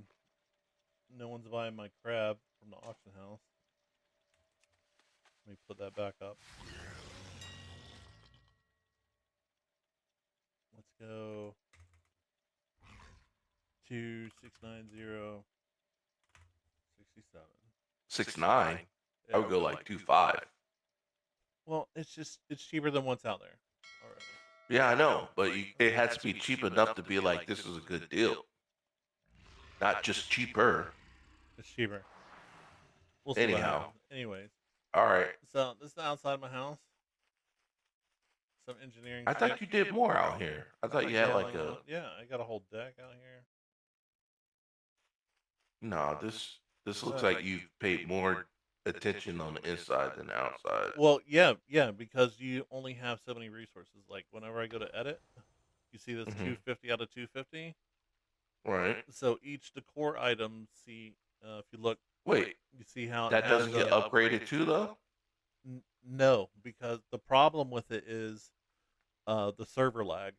one's buying my crab from the auction house. Let me put that back up. Let's go 2690 67. 6.9. Yeah. I would go like 2.5. Well, it's cheaper than what's out there already. Yeah, I know, but it has to be cheap enough to be like this is a good deal. Not just cheaper. It's cheaper. We'll see. Anyhow. Anyways, All right. So this is outside my house. Some engineering I shit. thought you did more out here. I thought you had like a. Yeah, I got a whole deck out here. No, this looks like you've paid more attention on the inside than the outside. Well, yeah, because you only have so many resources. Like whenever I go to edit, you see this Mhm. 250 out of 250. Right. So each decor item, see, if you look, Wait, you see how it that has doesn't get upgraded too, though. no, because the problem with it is the server lag.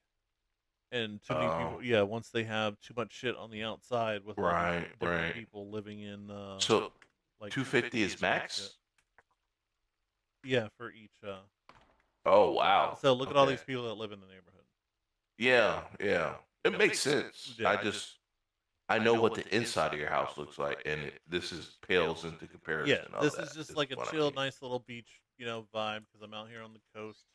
And too many Oh, people, yeah, once they have too much shit on the outside with all these right, different right. people living in So like 250 is shit. max. Yeah, for each Oh wow. so look at all Okay. these people that live in the neighborhood. Yeah, yeah. It makes sense. Yeah. I know what the inside of your house looks like, and this is pales into Yeah, comparison of this that. is just Is like a what I chill, mean. nice little beach, vibe because I'm out here on the coast.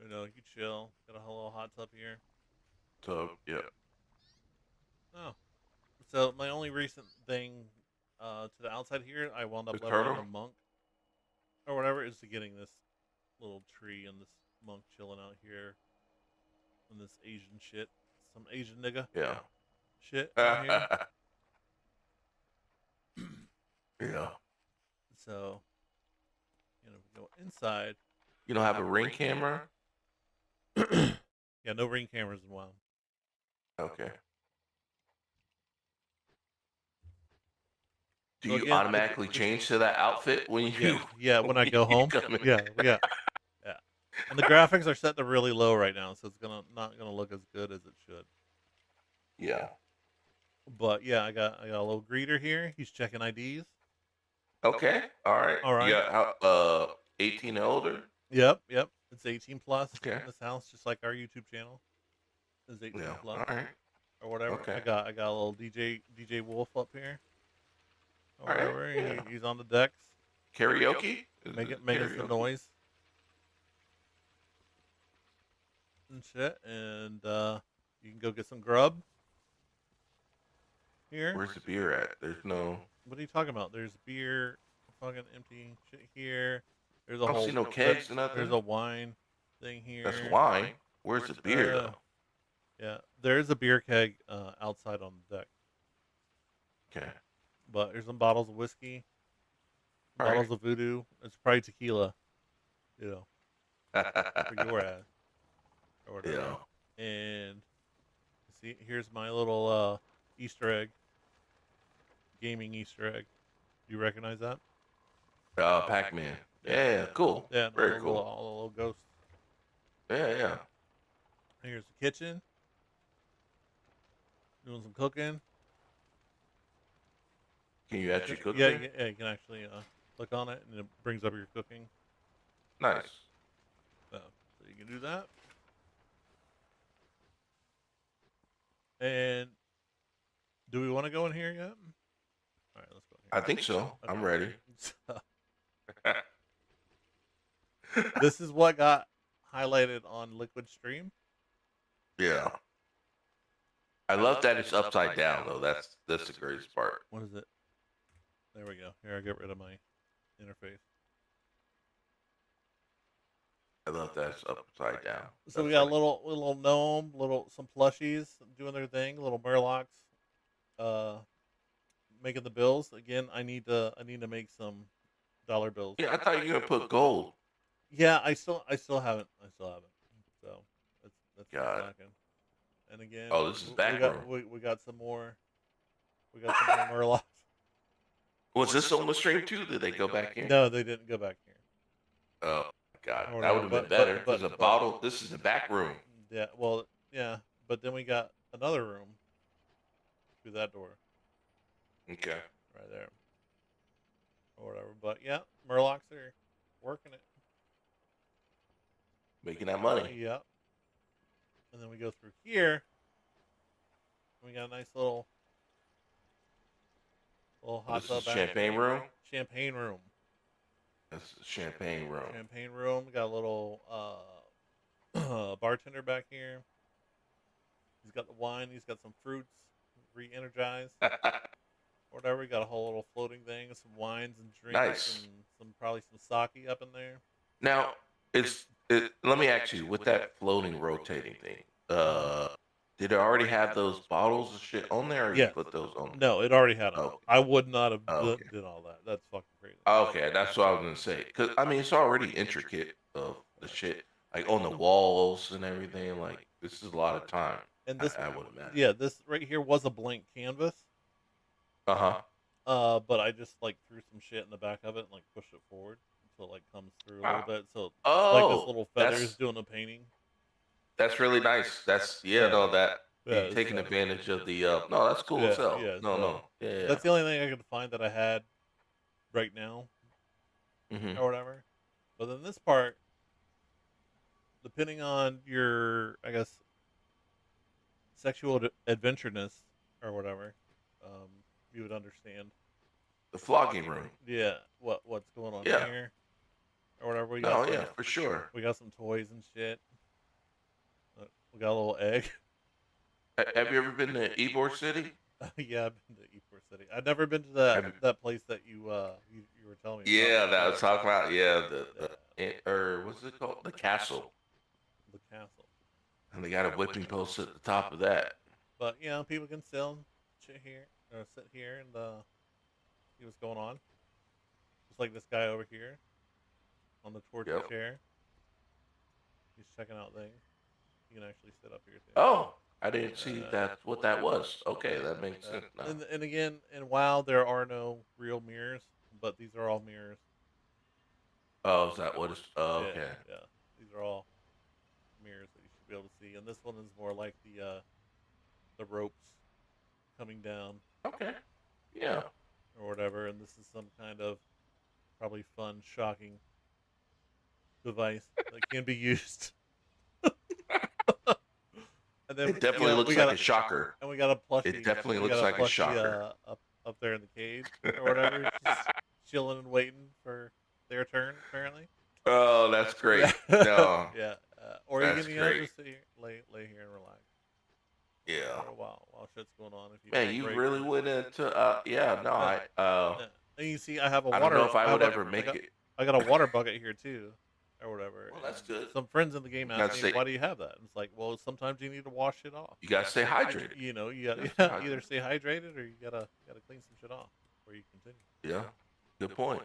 You chill. Got a whole little hot tub here. So yeah, Oh, so my only recent thing to the outside here, I wound the up leveling turtle. a monk or whatever, is to getting this little tree and this monk chilling out here and this Asian shit, some Asian nigga Yeah. shit out here. Yeah. So we go inside. You don't have a ring camera? Yeah, no ring cameras in WoW. Okay. Do So you again, automatically change to that outfit when you yeah, when I go you home, come in? yeah. And the graphics are set to really low right now, so it's not gonna look as good as it should. Yeah. But yeah, I got a little greeter here. He's checking IDs. Okay. All right. All You right. got 18 and older? Yep. It's 18 plus Okay. in this house, just like our YouTube channel is 18 Yeah. plus All right. or whatever. Okay. I got a little DJ Wolf up here or All right. whatever. Yeah. He's on the decks, Karaoke? making Karaoke? some noise and shit. And you can go get some grub here. Where's the beer at? There's no. What are you talking about? There's beer, fucking empty shit here. There's I a don't whole see no kegs or nothing. there's a wine thing here. That's wine. Where's the beer though? Yeah, there's a beer keg outside on the deck, Okay. but there's some bottles of whiskey, All bottles of voodoo. It's probably tequila, for right. your ass or whatever. Yeah. And see, here's my little Easter egg, gaming Easter egg. Do you recognize that? Pac-Man. Yeah. Cool. Yeah, Very cool. Little ghost. Yeah. Yeah. Here's the kitchen. Doing some cooking. Can you actually cook Yeah, there? you can actually click on it and it brings up your cooking. Nice. So you can do that. And do we want to go in here yet? All right, let's go in I here. think so. Okay. I'm ready. This is what got highlighted on Liquid Stream. Yeah. I love that it's upside down though. That's the greatest part. What is it? There we go. Here, I get rid of my interface. I love that it's upside down. So we got a little gnome, some plushies doing their thing, little murlocs, making the bills. Again, I need to make some dollar bills. Yeah, I thought you were gonna put gold. Yeah, I still haven't. So that's God. lacking. And again, Oh, this is back room. we got some more. We got some more murlocs. Was this on the stream too? Did they go back in? No, they didn't go back here. Oh God, Or that would no, have been but- better. but- Because a bottle. This is the back room. Yeah, well, yeah, but then we got another room through that door Okay. right there, or whatever. But yeah, murlocs are working it. Making that money. Yep. And then we go through here. We got a nice little hot This tub. is champagne room. Champagne room. That's the champagne room. Champagne room. We got a little bartender back here. He's got the wine. He's got some fruits, re-energized or whatever. We got a whole little floating thing, some wines and drinks, Nice. and probably some sake up in there. Now, let me ask you, with that floating rotating thing, did it already have those bottles and shit on there, or you Yes. put those on? No, it already had them. Oh, I would not have okay. did all that. That's fucking crazy. Okay, that's what I was gonna say. Cause I mean, it's already intricate of the shit, like on the walls and everything. Like this is a lot of time. And I, this, I would imagine. yeah, this right here was a blank canvas. Uh huh. But I just like threw some shit in the back of it and like pushed it forward until it like comes through a little Wow. bit. So like this Oh, little feathers doing a painting. that's really nice. That's Yeah. no that you Yeah, taking advantage of the no, that's cool as hell. yeah. No, So no, yeah, that's the only thing I could find that I had right now yeah. Hmm. or whatever. But then this part, depending on your, I guess, sexual adventureness or whatever, um, you would understand. The flogging room. Yeah, what's going on Yeah. here or whatever. No, yeah, for sure. We got some toys and shit. We got a little egg. Have you ever been to Ybor City? Yeah, I've been to Ybor City. I've never been to Have you, that place that you you were telling me yeah, about. that I was talking about. Yeah, Yeah, or what's it called? The castle. the castle. And they got a whipping post at the top of that. But you know, people can still sit here or sit here and see what's going on. Just like this guy over here on the torture Yep. chair. He's checking out things. You can actually sit up here too. Oh, I didn't see that's what that was. Okay, that makes sense now. And again, in WoW, there are no real mirrors, but these are all mirrors. Oh, is that what it's? Oh, Yeah, okay. yeah. These are all mirrors that you should be able to see. And this one is more like the ropes coming down Okay. Yeah. or whatever. And this is some kind of probably fun, shocking device that can be used. And then It definitely looks like a shocker. and we got a plushie. It definitely we looks got like a shocker. Up there in the cage or whatever, just chilling and waiting for their turn. Apparently. Oh, that's great. No, Yeah. Or you that's can great. just sit here, lay here and relax Yeah. for a while shit's going on. If you Man, take a you break. really went into yeah. No, Yeah. And you see, I have a I water. don't know if I would have ever make it. I got a water bucket here too, or whatever. Well, that's and good. Some friends in the game Gotta asked me, stay- "Why do you have that?" And it's like, well, sometimes you need to wash it off. You gotta stay hydrated. You know, you Gotta gotta stay either hydrated. stay hydrated or you gotta clean some shit off before you continue. Yeah. Good point.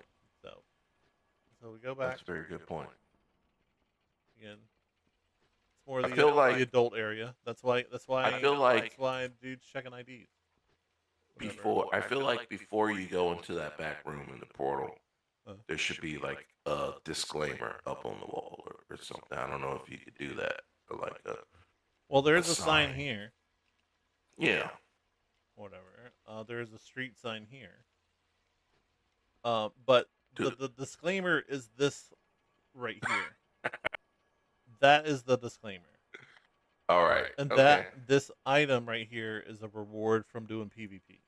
So we go back That's a very good point. again. It's more I feel like the adult area. That's why I feel like that's why dudes checking IDs. I feel like before you go into that back room in the portal, there should be like a disclaimer up on the wall or something. I don't know if you could do that. Or like Well, there's a a sign sign. here. yeah. Whatever. There's a street sign here. But Dude. the disclaimer is this right here. That is the disclaimer. All right. And Okay. this item right here is a reward from doing PvP.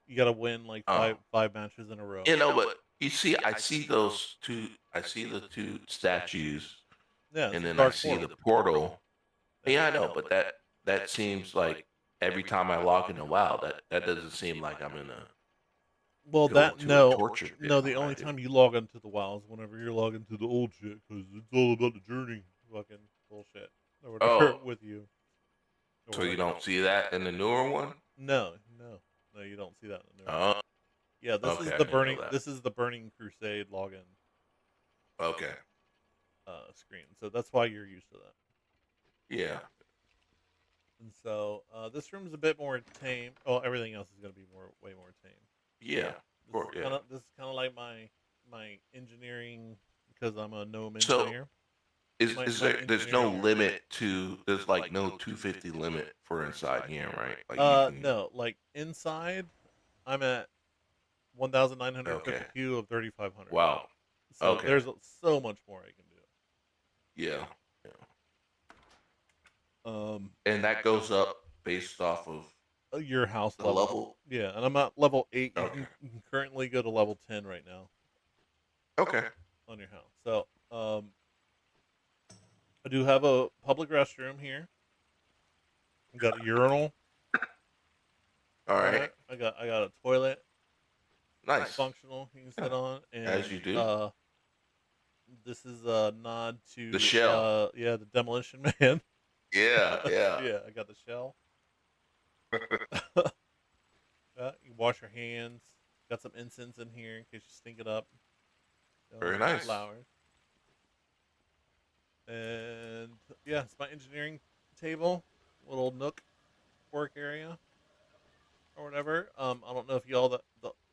You gotta win like five matches in a row. You know, but you see, I see those two. I see the two statues, Yeah, and it's a then I dark see portal. the portal. Yeah, I know, but that seems like every time I log into WoW, that doesn't seem like I'm in a Well, go that into a no, torture pit no. The like only I do. time you log into the WoW is whenever you're logging to the old shit, because it's all about the journey, fucking bullshit, or whatever Oh, with you. Or so you whatever. don't see that in the newer one? No, you don't see that in the new one. Oh, Yeah, this okay, is I the didn't know burning. that. This is the Burning Crusade login okay, screen. So that's why you're used to that. yeah, And so this room's a bit more tame. Oh, everything else is gonna be way more tame. yeah, of course, yeah. This is kind of like my engineering because I'm a gnome So engineer. is there? There's no limit to. There's like no 250 limit for inside here, right? Like you can, No, like inside, I'm at 1,950 Okay. Q of 3,500. Wow. So Okay. there's so much more I can do. Yeah. Um, And that goes up based off of your house the level. level. Yeah, and I'm at level 8. Okay. You can currently go to level 10 right now Okay. on your house. So, I do have a public restroom here. Got a urinal. All right. I got a toilet. It's Nice. functional. You can Yeah. sit on, As and you do. this is a nod The to shell. the Demolition Man. Yeah, yeah. Yeah, I got the shell. You wash your hands. Got some incense in here in case you stink it up. Very Some nice. flowers. And yeah, it's my engineering table, little nook work area or whatever. I don't know if y'all the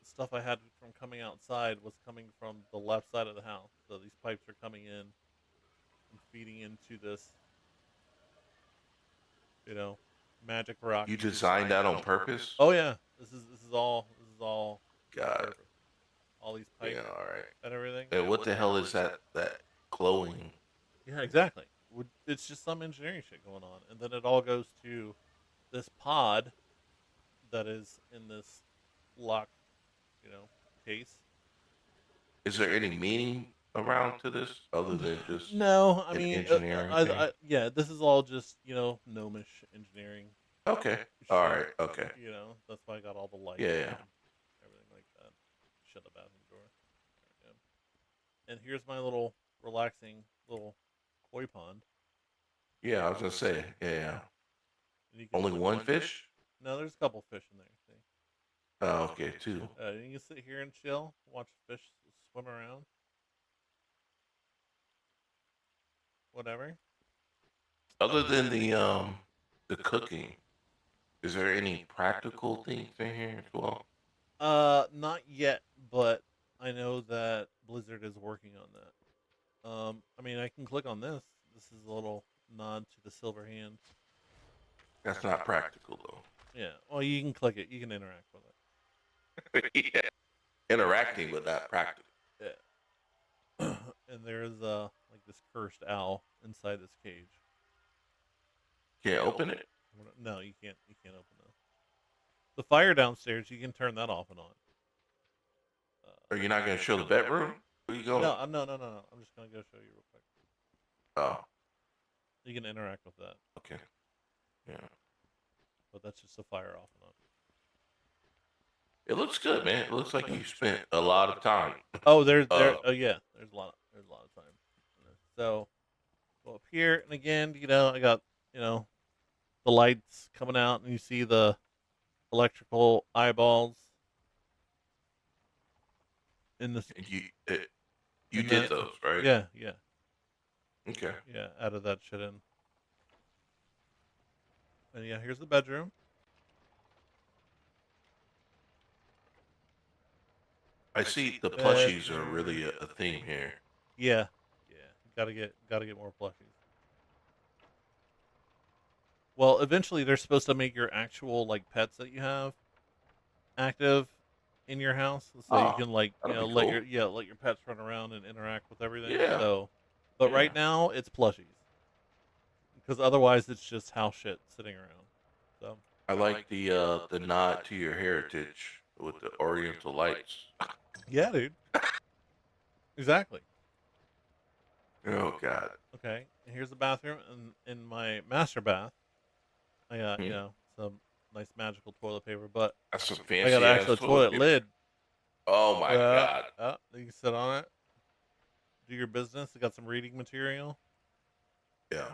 stuff I had from coming outside was coming from the left side of the house. So these pipes are coming in and feeding into this, you know, magic rock. You designed that on purpose? Oh yeah, this is all on Got it. purpose. All these Yeah, pipes all right. and everything. And what the hell is that glowing? Yeah, exactly. It's just some engineering shit going on, and then it all goes to this pod that is in this lock, case. Is there any meaning around to this other than just No, I an mean, engineering thing? yeah, this is all just gnomish engineering Okay. All shit. right. Okay. That's why I got all the lights Yeah, and yeah. everything like that. Shut the bathroom door. There we go. And here's my little relaxing little koi pond. Yeah, I was gonna say, yeah. And you can Only one fish? No, there's a couple fish in there. See, Oh, okay, two. you can sit here and chill, watch fish swim around, whatever. Other than the cooking, is there any practical things in here as well? Not yet, but I know that Blizzard is working on that. I mean, I can click on this. This is a little nod to the silver hand. That's not practical Yeah. Well, you can click it. You can interact with though. Yeah. Interacting with that practical. it. Yeah. And there's like this cursed owl inside this cage. Can't open it? No, you can't. You can't open this. The fire downstairs, you can turn that off and on. Are you not gonna show the bedroom? Where you going? No, no. I'm just gonna go show you real quick. Oh, You can interact with that, okay. Yeah. but that's just the fire off and on. It looks good, man. It looks like you spent a lot of time. Oh, oh yeah, there's a lot of time. So go up here, and again, I got the lights coming out, and you see the electrical eyeballs in this. And you in did that. those, right? Yeah, Okay. yeah. Added that shit in, and yeah, here's the bedroom. I see the plushies are really a theme here. Yeah. Gotta get more plushies. Well, eventually they're supposed to make your actual like pets that you have active in your house, so you can that'll be let cool. let your pets run around and interact with everything. Yeah. So, but right Yeah. now it's plushies because otherwise it's just house shit sitting around. So I like the nod to your heritage with the Oriental lights. yeah, dude. Exactly. Oh God. Okay. And here's the bathroom, and in my master bath, I got Hmm. some nice magical toilet paper, but That's some I fancy got ass actually a toilet toilet paper. lid. Oh my God. You can sit on it, do your business. It got some reading material, Yeah.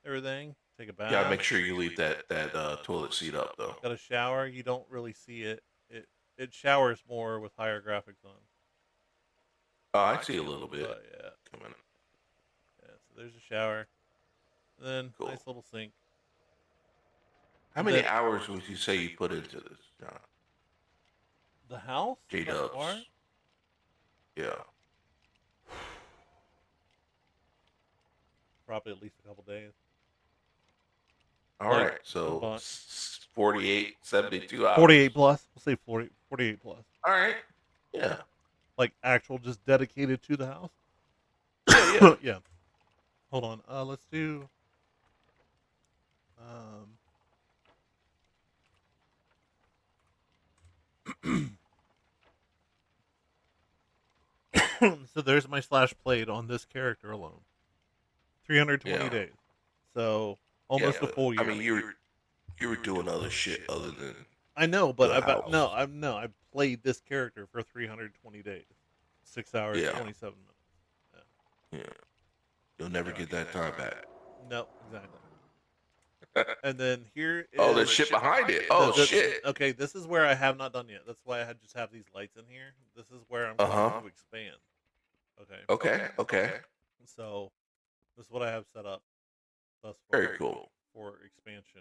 everything. Take a bath. You gotta make sure you leave that toilet seat up though. Got a shower. You don't really see it. It showers more with higher graphics on. Oh, I see a little bit. But yeah, Coming. so there's a shower. And then Cool. nice little sink. How many hours would you say you put into this, John? The house. J thus far? Dubs. Yeah. Probably at least a couple days. All Like, right. So about 48, 72 hours. 48 plus. We'll say 48 plus. All right. Yeah. Like actual, just dedicated to the house. Yeah. Yeah. Hold on. Let's do. So there's my slash played on this character alone. 320 Yeah. days. So almost Yeah, a full year. I mean, you were doing other shit other than I know, but the house. I played this character for 320 days, 6 hours, Yeah, 27 minutes. yeah. You'll never get that time back. No, exactly. And then here Oh, is there's shit behind it. Oh shit. okay. This is where I have not done yet. That's why I just have these lights in here. This is where I'm Uh going huh. to expand. Okay, Okay. Okay. so this is what I have set up thus Very far cool. for expansion,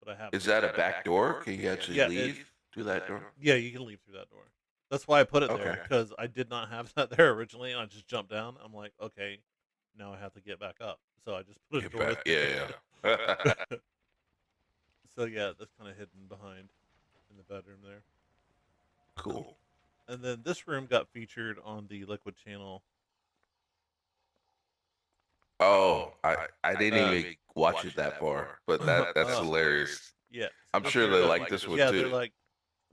but I haven't. Is that a back door? Can you actually Yeah, leave through that door? Yeah, you can leave through that door. That's why I put it there Okay. because I did not have that there originally, and I just jumped down. I'm like, okay, now I have to get back up, so I just put a Get door back. there. Yeah, yeah. So yeah, that's kind of hidden behind in the bedroom there. Cool. And then this room got featured on the Liquid channel. Oh, I didn't even watch it that far, but that's hilarious. Yeah, so I'm this sure room they got- like this one yeah, too.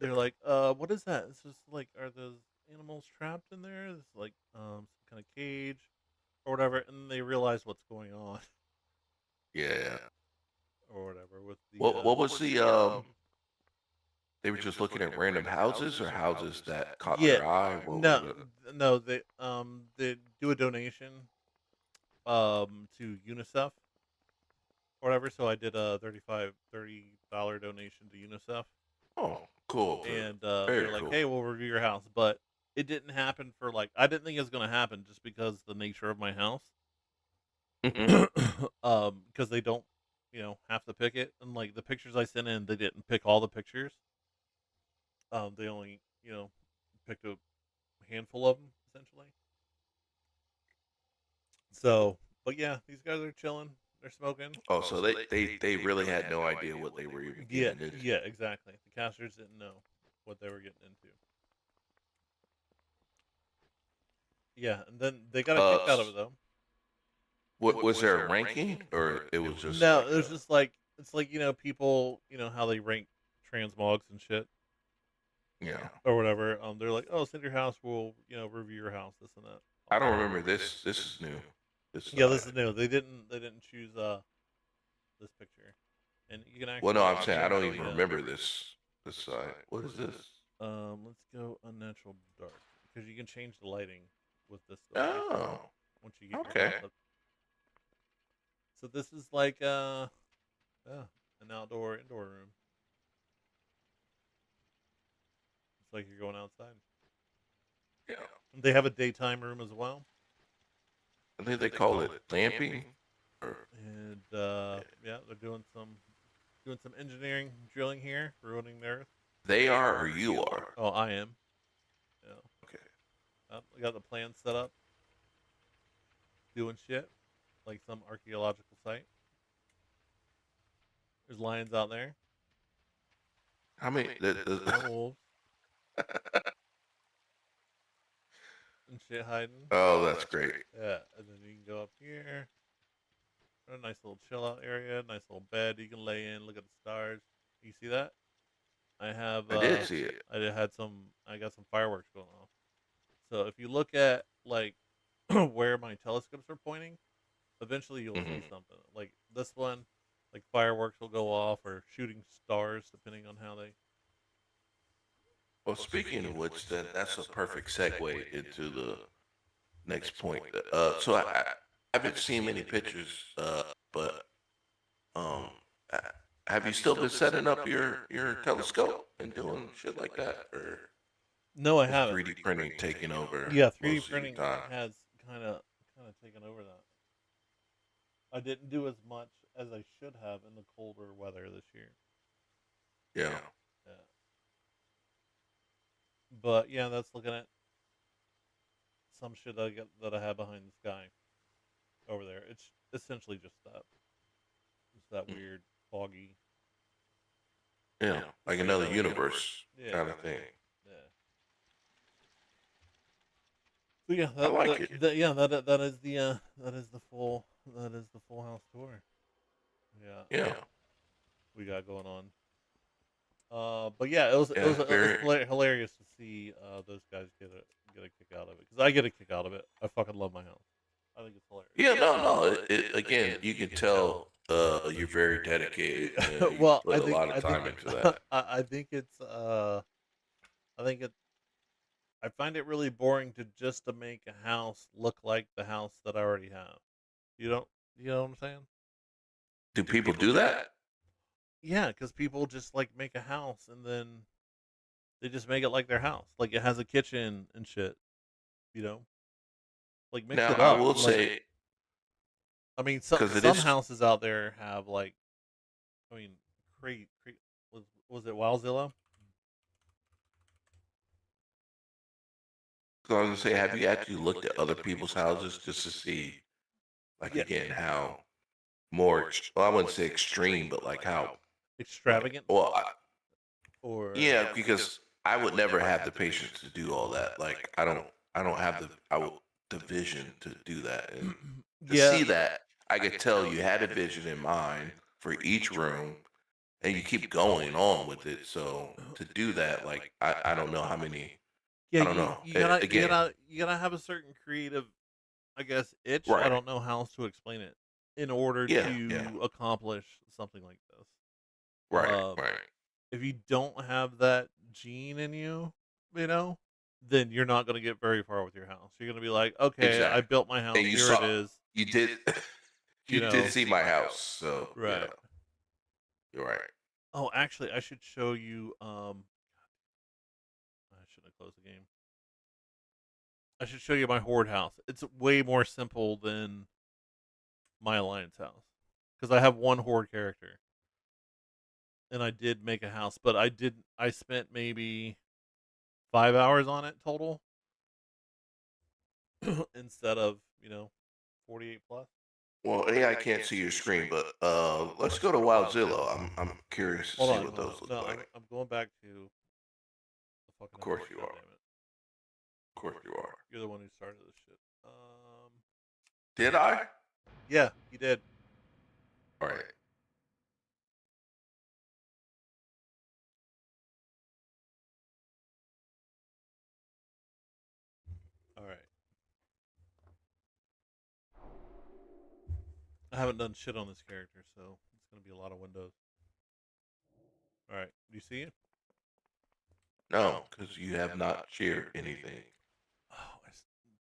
they're like, what is that? It's just like, are those animals trapped in there? It's like some kind of cage or whatever, and they realize what's going on Yeah. or whatever with the What was the They were just looking at random houses or houses that caught yeah, their eye. What was no, it? no, they do a donation to UNICEF or whatever. So I did a $30 donation to UNICEF, Oh, cool. and Very they're like, cool. "Hey, we'll review your house," but it didn't happen for like I didn't think it was gonna happen just because the nature of my house, Mhm. because they don't, have to pick it, and like the pictures I sent in, they didn't pick all the pictures. They only, picked a handful of them essentially. So, but yeah, these guys are chilling. They're smoking. Oh, so they really had no idea what they were even Yeah, getting into. yeah, exactly. The casters didn't know what they were getting into. Yeah, and then they got a kick out of it though. What was there a ranking or it was just No, like it was just like it's like people, how they rank transmogs and shit yeah. or whatever. They're like, oh, send your house, we'll review your house, this and that. I don't remember this. This is new. This Yeah, this is new. They didn't choose this picture, and you can well, actually no, I'm saying I don't change even the, remember this side. What is this? let's go unnatural dark because you can change the lighting with this Oh, once you get okay. your house up. So this is like an outdoor indoor room. It's like you're going outside. Yeah. They have a daytime room as well, I think they call it lamping. Or and yeah, they're doing some engineering drilling here, ruining the earth. they are or you are. Oh, I am. Yeah, Okay. I got the plan set up, doing shit like some archaeological site. There's lions out there, How many? wolves, and shit hiding. Oh, that's great. Yeah, and then you can go up here. A nice little chill out area, nice little bed you can lay in, look at the stars. You see that? I have I did see it. I got some fireworks going off. So if you look at like where my telescopes are pointing, eventually you'll see Mhm. something. Like this one, like fireworks will go off or shooting stars depending on how they. Well, speaking of which, then that's a perfect segue into the next point. So I haven't seen many pictures, but um, uh, have you still been setting up your telescope and doing shit like that, or No, I is haven't. 3D printing taking over Yeah, 3D most of your printing time? has kind of taken over that. I didn't do as much as I should have in the colder weather this year. Yeah. Yeah. But yeah, that's looking at some shit that I have behind the sky over there. It's essentially just that. It's that Mm. weird foggy. Yeah, like another universe Yeah. kind of thing. Yeah. So yeah, I like it. that is the full house tour. Yeah, Yeah, we got going on. But yeah, it was yeah, very. hilarious to see those guys get a kick out of it because I get a kick out of it. I fucking love my house. I think it's hilarious. Yeah, no, no. Again, you can tell You're very dedicated. You Well, put a lot of I think time into that. I think it's I think it I find it really boring to just to make a house look like the house that I already have. You don't you know what I'm saying? Do people do that? Yeah, because people just like make a house and then they just make it like their house. Like it has a kitchen and shit, you know? Like mix Now, it I up. will Like say, I mean because it some is, houses out there have like I mean was it Wowzilla? 'cause I was gonna say, have you actually looked at other people's houses just to see, like, Yeah. again, how more, well, I wouldn't say extreme, but like how, like, Extravagant well, or yeah, because I would never have the patience to do all that. Like, I don't have the vision to do that. And to yeah. see that, I could tell you had a vision in mind for each room and you keep going on with it. So to do that, like, I don't know how many, Yeah, I don't know. Again, you gotta have a certain creative, I guess, itch. I right. don't know how else to explain it in order Yeah, yeah, to accomplish something like this. right, Um, right. if you don't have that gene in you, you know, then you're not gonna get very far with your house. You're gonna be like, okay, I Exactly. built my And house. you Here it saw, is. you did, You you did know, see my house. So yeah, right? you're right. Oh, actually, I should show you. I shouldn't have closed the game. I should show you my horde house. It's way more simple than my alliance house because I have one horde character and I did make a house, but I spent maybe 5 hours on it total instead of 48 plus. Well, AI can't see your screen, but let's go to Wildzilla. I'm curious to see Hold what on. those look No, like. I'm going back to the Of fucking course horde. you God are. damn it! Of course you are. You're the one who started this shit. Did I? Yeah, you did. All right. All right. I haven't done shit on this character, so it's gonna be a lot of windows. All right. Do you see it? No, because you have not shared anything. Oh,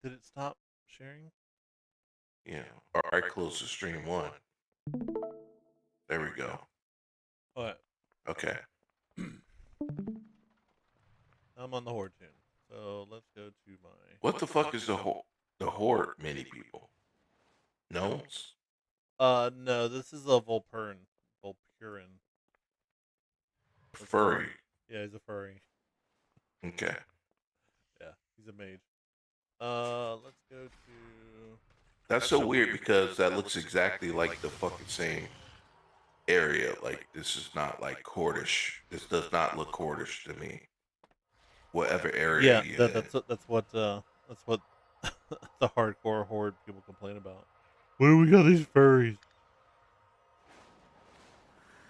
did it stop sharing? Yeah. All right, close to stream one. There we go. All right. Okay. I'm on the horde tune. So let's go to my. What the fuck is the horde? Many people. Gnomes? No, this is a Volpurn. Volpurin. Furry. Yeah, he's a furry. Okay. Yeah, he's a mage. Let's go to. That's so weird because that looks exactly like the fucking same area. Like, this is not like Cordish. This does not look Cordish to me. Whatever area Yeah, you that, in. that's what the hardcore horde people complain about. Where do we got these furries?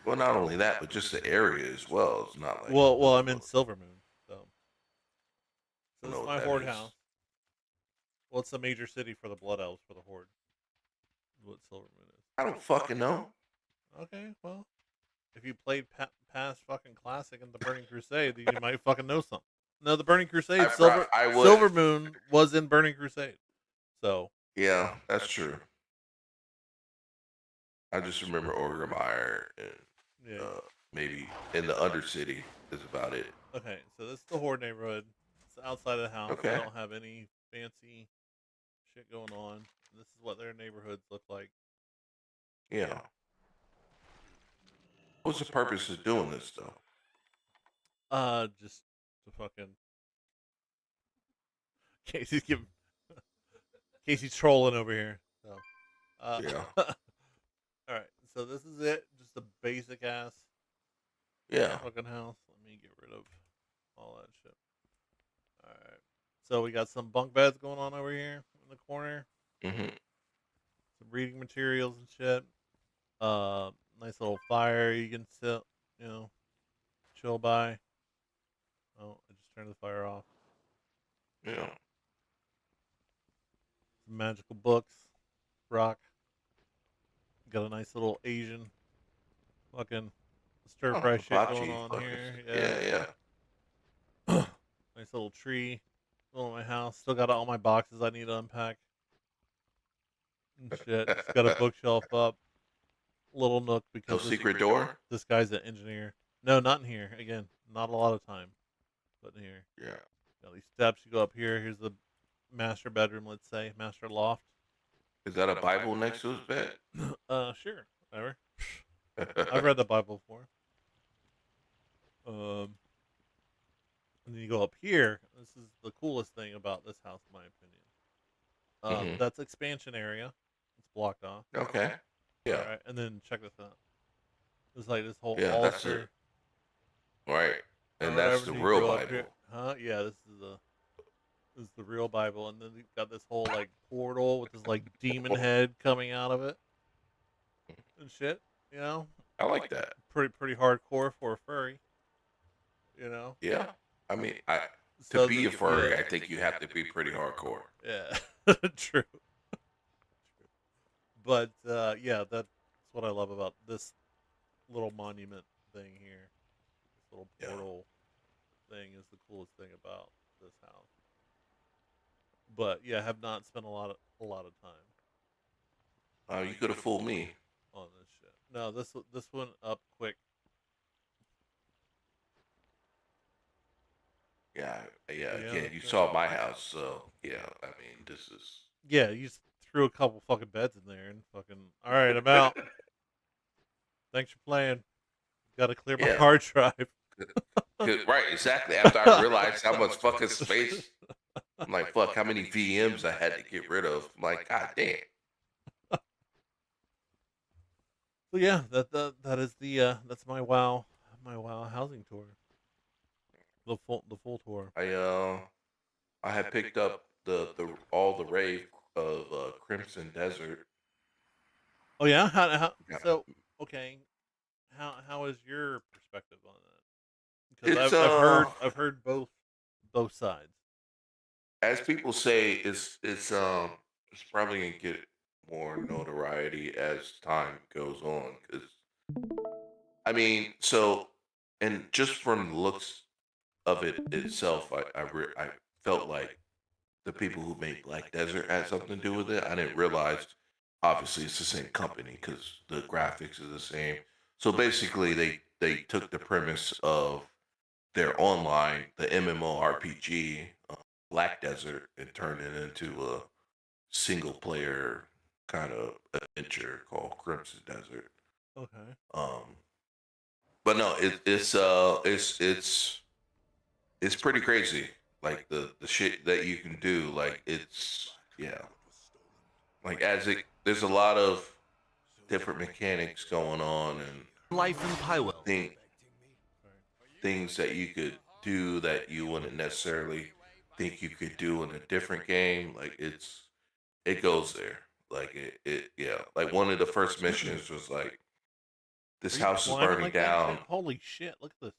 Well, not only that, but just the area as well. It's not like Well, I'm in Silvermoon, so I this don't is know what my that horde is. house. Well, it's a major city for the Blood Elves for the horde. What Silvermoon is. I don't fucking know. Okay, well, if you played past fucking classic and the Burning Crusade, then you might fucking know something. No, the Burning Crusade, I would. Silver Moon was in Burning Crusade. So Yeah, that's true. I just remember Orgrimmar and yeah. maybe in the Undercity is about it. Okay, so this is the horde neighborhood. It's outside of the house. They Okay. don't have any fancy shit going on. This is what their neighborhoods look like. Yeah. What's the purpose of doing this though? Just to fucking Casey's giving Casey's trolling over here. So, Yeah. all right. So this is it. Just a basic ass Yeah. fucking house. Let me get rid of all that shit. All right. So we got some bunk beds going on over here in the corner. Mm-hmm. Some reading materials and shit. Nice little fire you can sit, chill by. Oh, I just turned the fire off. Yeah. Some magical books. Rock. Got a nice little Asian fucking stir fry shit going Hibachi, on fucking here. yeah, yeah. Nice little tree. Still in my house. Still got all my boxes I need to unpack and shit. Just got a bookshelf up. Little nook No because secret door. this guy's an engineer. No, not in here. Again, not a lot of time, but in here. Yeah. Got these steps. You go up here. Here's the master bedroom. Let's say master loft. Is that a Bible next to his bed? Sure, whatever. I've read the Bible before. And then you go up here. This is the coolest thing about this house, in my opinion. That's expansion area. It's blocked off. Okay. Yeah. All right, and then check this out. There's like this whole Yeah, that's altar. it. Right. And or that's whatever, the and you real go up Bible. here. Huh? Yeah, this is the real Bible, and then you've got this whole like portal with this like demon head coming out of it and shit. You know, I like that. pretty hardcore for a furry. You know. Yeah. I mean, to So be a the- furry, yeah. I think you have to be pretty hardcore. Yeah, true. But yeah, that's what I love about this little monument thing here. This little Yeah. portal thing is the coolest thing about this house. But yeah, I have not spent a lot of time You could have fooled me. on this shit. No, this went up quick. Yeah. Yeah. Yeah. Again, you saw my house, so yeah. I mean, this is. Yeah, you just threw a couple fucking beds in there and fucking. All right, I'm out. Thanks for playing. Got to clear my Yeah. hard drive. Right, exactly. After I realized how much fucking space, I'm like, fuck, how many VMs I had to get rid of. I'm like, god damn. So yeah, that is the that's my wow housing tour. The full tour. I had picked up the all the rave of Crimson Desert. Oh yeah, how Yeah. so okay. How is your perspective on that? Because It's I've heard both sides. as people say, it's probably gonna get more notoriety as time goes on. Because I mean, so and just from the looks of it itself, I felt like the people who made Black Desert had something to do with it. I didn't realize, obviously, it's the same company because the graphics are the same. So basically, they took the premise of their online, the MMORPG, Black Desert, and turned it into a single player kind of adventure called Crimson Desert. Okay. But no, it's pretty crazy. Like the shit that you can do. Like it's yeah. Like there's a lot of different mechanics going on and Life in Pywell. things that you could do that you wouldn't necessarily think you could do in a different game. Like it goes there. Like it yeah. Like one of the first missions was like this Are you house is climbing burning like that down. shit? Holy shit! Look at this.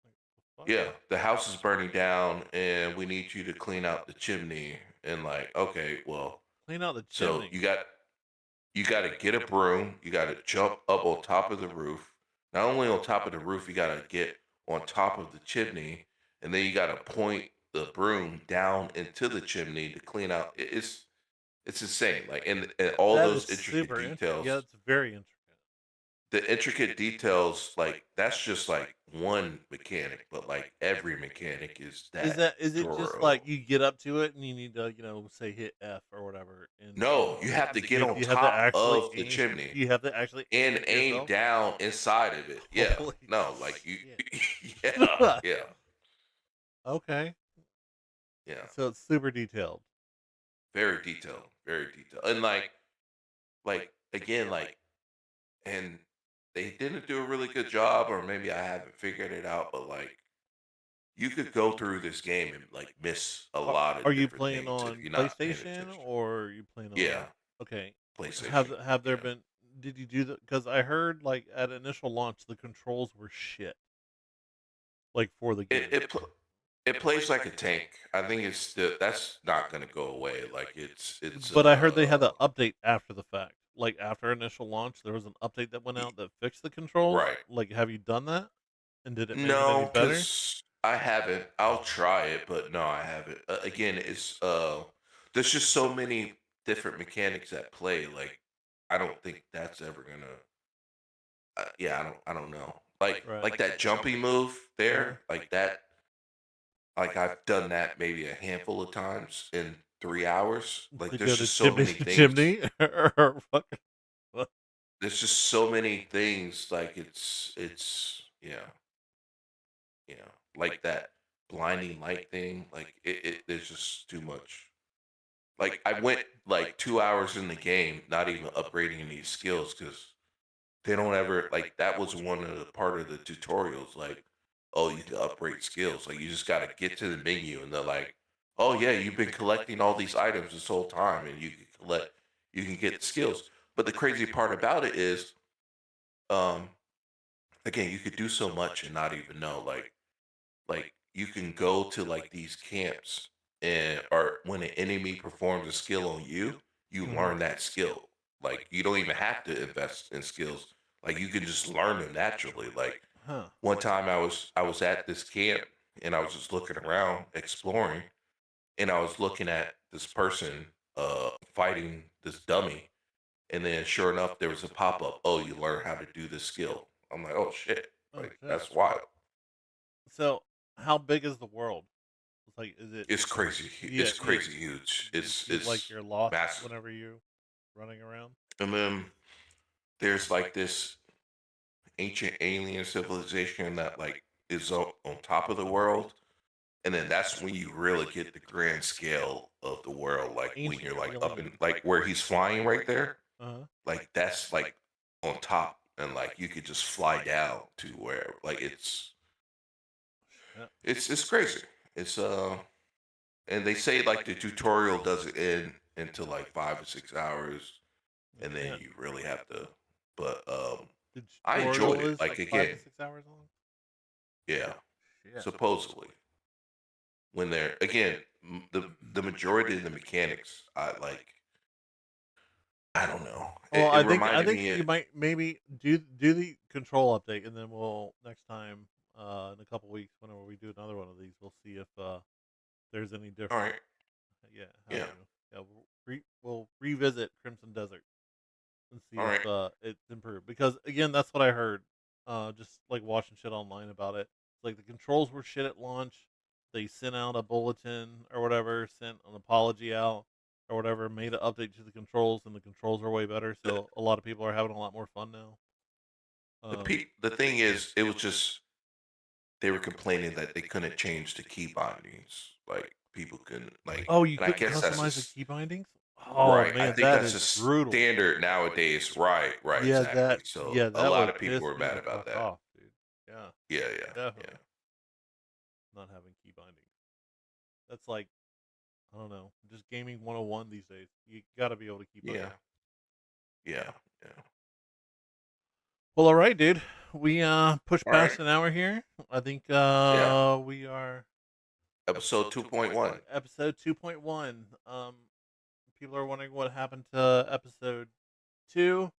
Like, the fuck? Yeah, the house is burning down and we need you to clean out the chimney. And like, okay, well, Clean out the so chimney. you got to get a broom. You got to jump up on top of the roof. Not only on top of the roof, you got to get on top of the chimney, and then you got to point the broom down into the chimney to clean out. It's insane. Like and all That those is intricate super details. Yeah, it's very intricate. The intricate details, like that's just like one mechanic, but like every mechanic is Is it just thorough. like you get up to it and you need to say hit F or whatever? And No, you have to get on you have to top actually of the aim, chimney You have to actually and aim yourself? down inside of it. Yeah. Holy No, like you shit. yeah, yeah, Okay, yeah. so it's super detailed. Very detailed, very detailed. And like again, like and they didn't do a really good job, or maybe I haven't figured it out, but like you could go through this game and like miss a lot of Are you different playing things on if you're not paying PlayStation attention. or are you playing on? Yeah, Okay. PlayStation. Have there Yeah. been? Did you do that? Because I heard like at initial launch the controls were shit. Like for the game. It plays like a tank. I think that's not gonna go away. Like it's But I heard they had the update after the fact. like after initial launch, there was an update that went out that fixed the controls. Right. Like, have you done that? And did it make it any No, better? because I haven't. I'll try it, but no, I haven't. Again, it's there's just so many different mechanics at play. Like, I don't think that's ever gonna. Yeah, I don't know. Right. Like that jumping move Uh-huh. there, like that. Like I've done that maybe a handful of times in 3 hours. Like To there's go to just so chimney many things. chimney or fucking what? There's just so many things. Like it's like that blinding light thing. Like there's just too much. Like I went like 2 hours in the game, not even upgrading any skills because they don't ever like that was one of the part of the tutorials. Like, oh, you can upgrade skills. Like you just got to get to the menu, and they're like, oh yeah, you've been collecting all these items this whole time, and you can get skills. But the crazy part about it is, um, again, you could do so much and not even know. Like you can go to like these camps and or when an enemy performs a skill on you, you Mhm. learn that skill. Like you don't even have to invest in skills. Like you can just learn them naturally. Like Huh. one time I was at this camp and I was just looking around exploring and I was looking at this person fighting this dummy and then sure enough there was a pop-up, oh, you learn how to do this skill. I'm like, oh shit. Oh Like shit. that's wild. So, how big is the world? It's like, is it? It's crazy. Yeah, It's crazy huge. you feel like It's you're lost massive. whenever you're running around. And then there's like this ancient alien civilization that like is on top of the world. And then that's when you really get the grand scale of the world. Like when Ancient you're like up in alien. like where he's flying right there. Uh-huh. Like that's like on top. And like you could just fly down to where like Yeah. it's crazy. It's and they say like the tutorial doesn't end until like 5 or 6 hours Oh and then shit. you really have to. But The I enjoyed tutorial it. is Like like 5 again, to 6 hours long. yeah, Shit. supposedly when they're again the majority of the mechanics, I like. I don't know. Well, It I reminded think me. you might maybe do the control update, and then we'll next time in a couple weeks, whenever we do another one of these, we'll see if there's any All difference. right, Yeah, how yeah, you yeah we'll revisit Crimson Desert and see all if right. it's improved, because again, that's what I heard. Just like watching shit online about it. It's like the controls were shit at launch. They sent out a bulletin or whatever, sent an apology out or whatever, made an update to the controls, and the controls are way better. The So a lot of people are having a lot more fun now. the thing is, it was just they were complaining that they couldn't change the key bindings. Like people couldn't like, Oh, you and I couldn't guess that's customize the just key bindings? Oh right. I man, think that that's is just brutal. standard nowadays. Right, right, exactly. So Yeah, a that lot would of people piss were me mad the about fuck that. off, dude. Yeah, Yeah, yeah, definitely not having key bindings. That's like, I don't know, just gaming 101 these days. You got to be able to key bind. yeah, yeah, yeah. Well, all right, dude. We pushed All right, past an hour here. I think yeah. we are Episode 2.1. episode 2.1. People are wondering what happened to episode 2.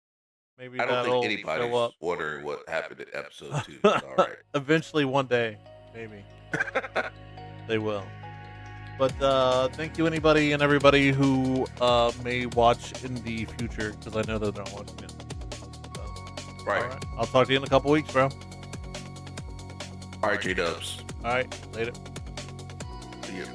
Maybe I don't think that'll show anybody's up wondering what happened in episode 2. It's all right. eventually one day. Maybe they will. But thank you, anybody and everybody who may watch in the future, because I know they're not watching it. So, Right. all right, I'll talk to you in a couple weeks, bro. All right, J Dubs. All right, later. See you.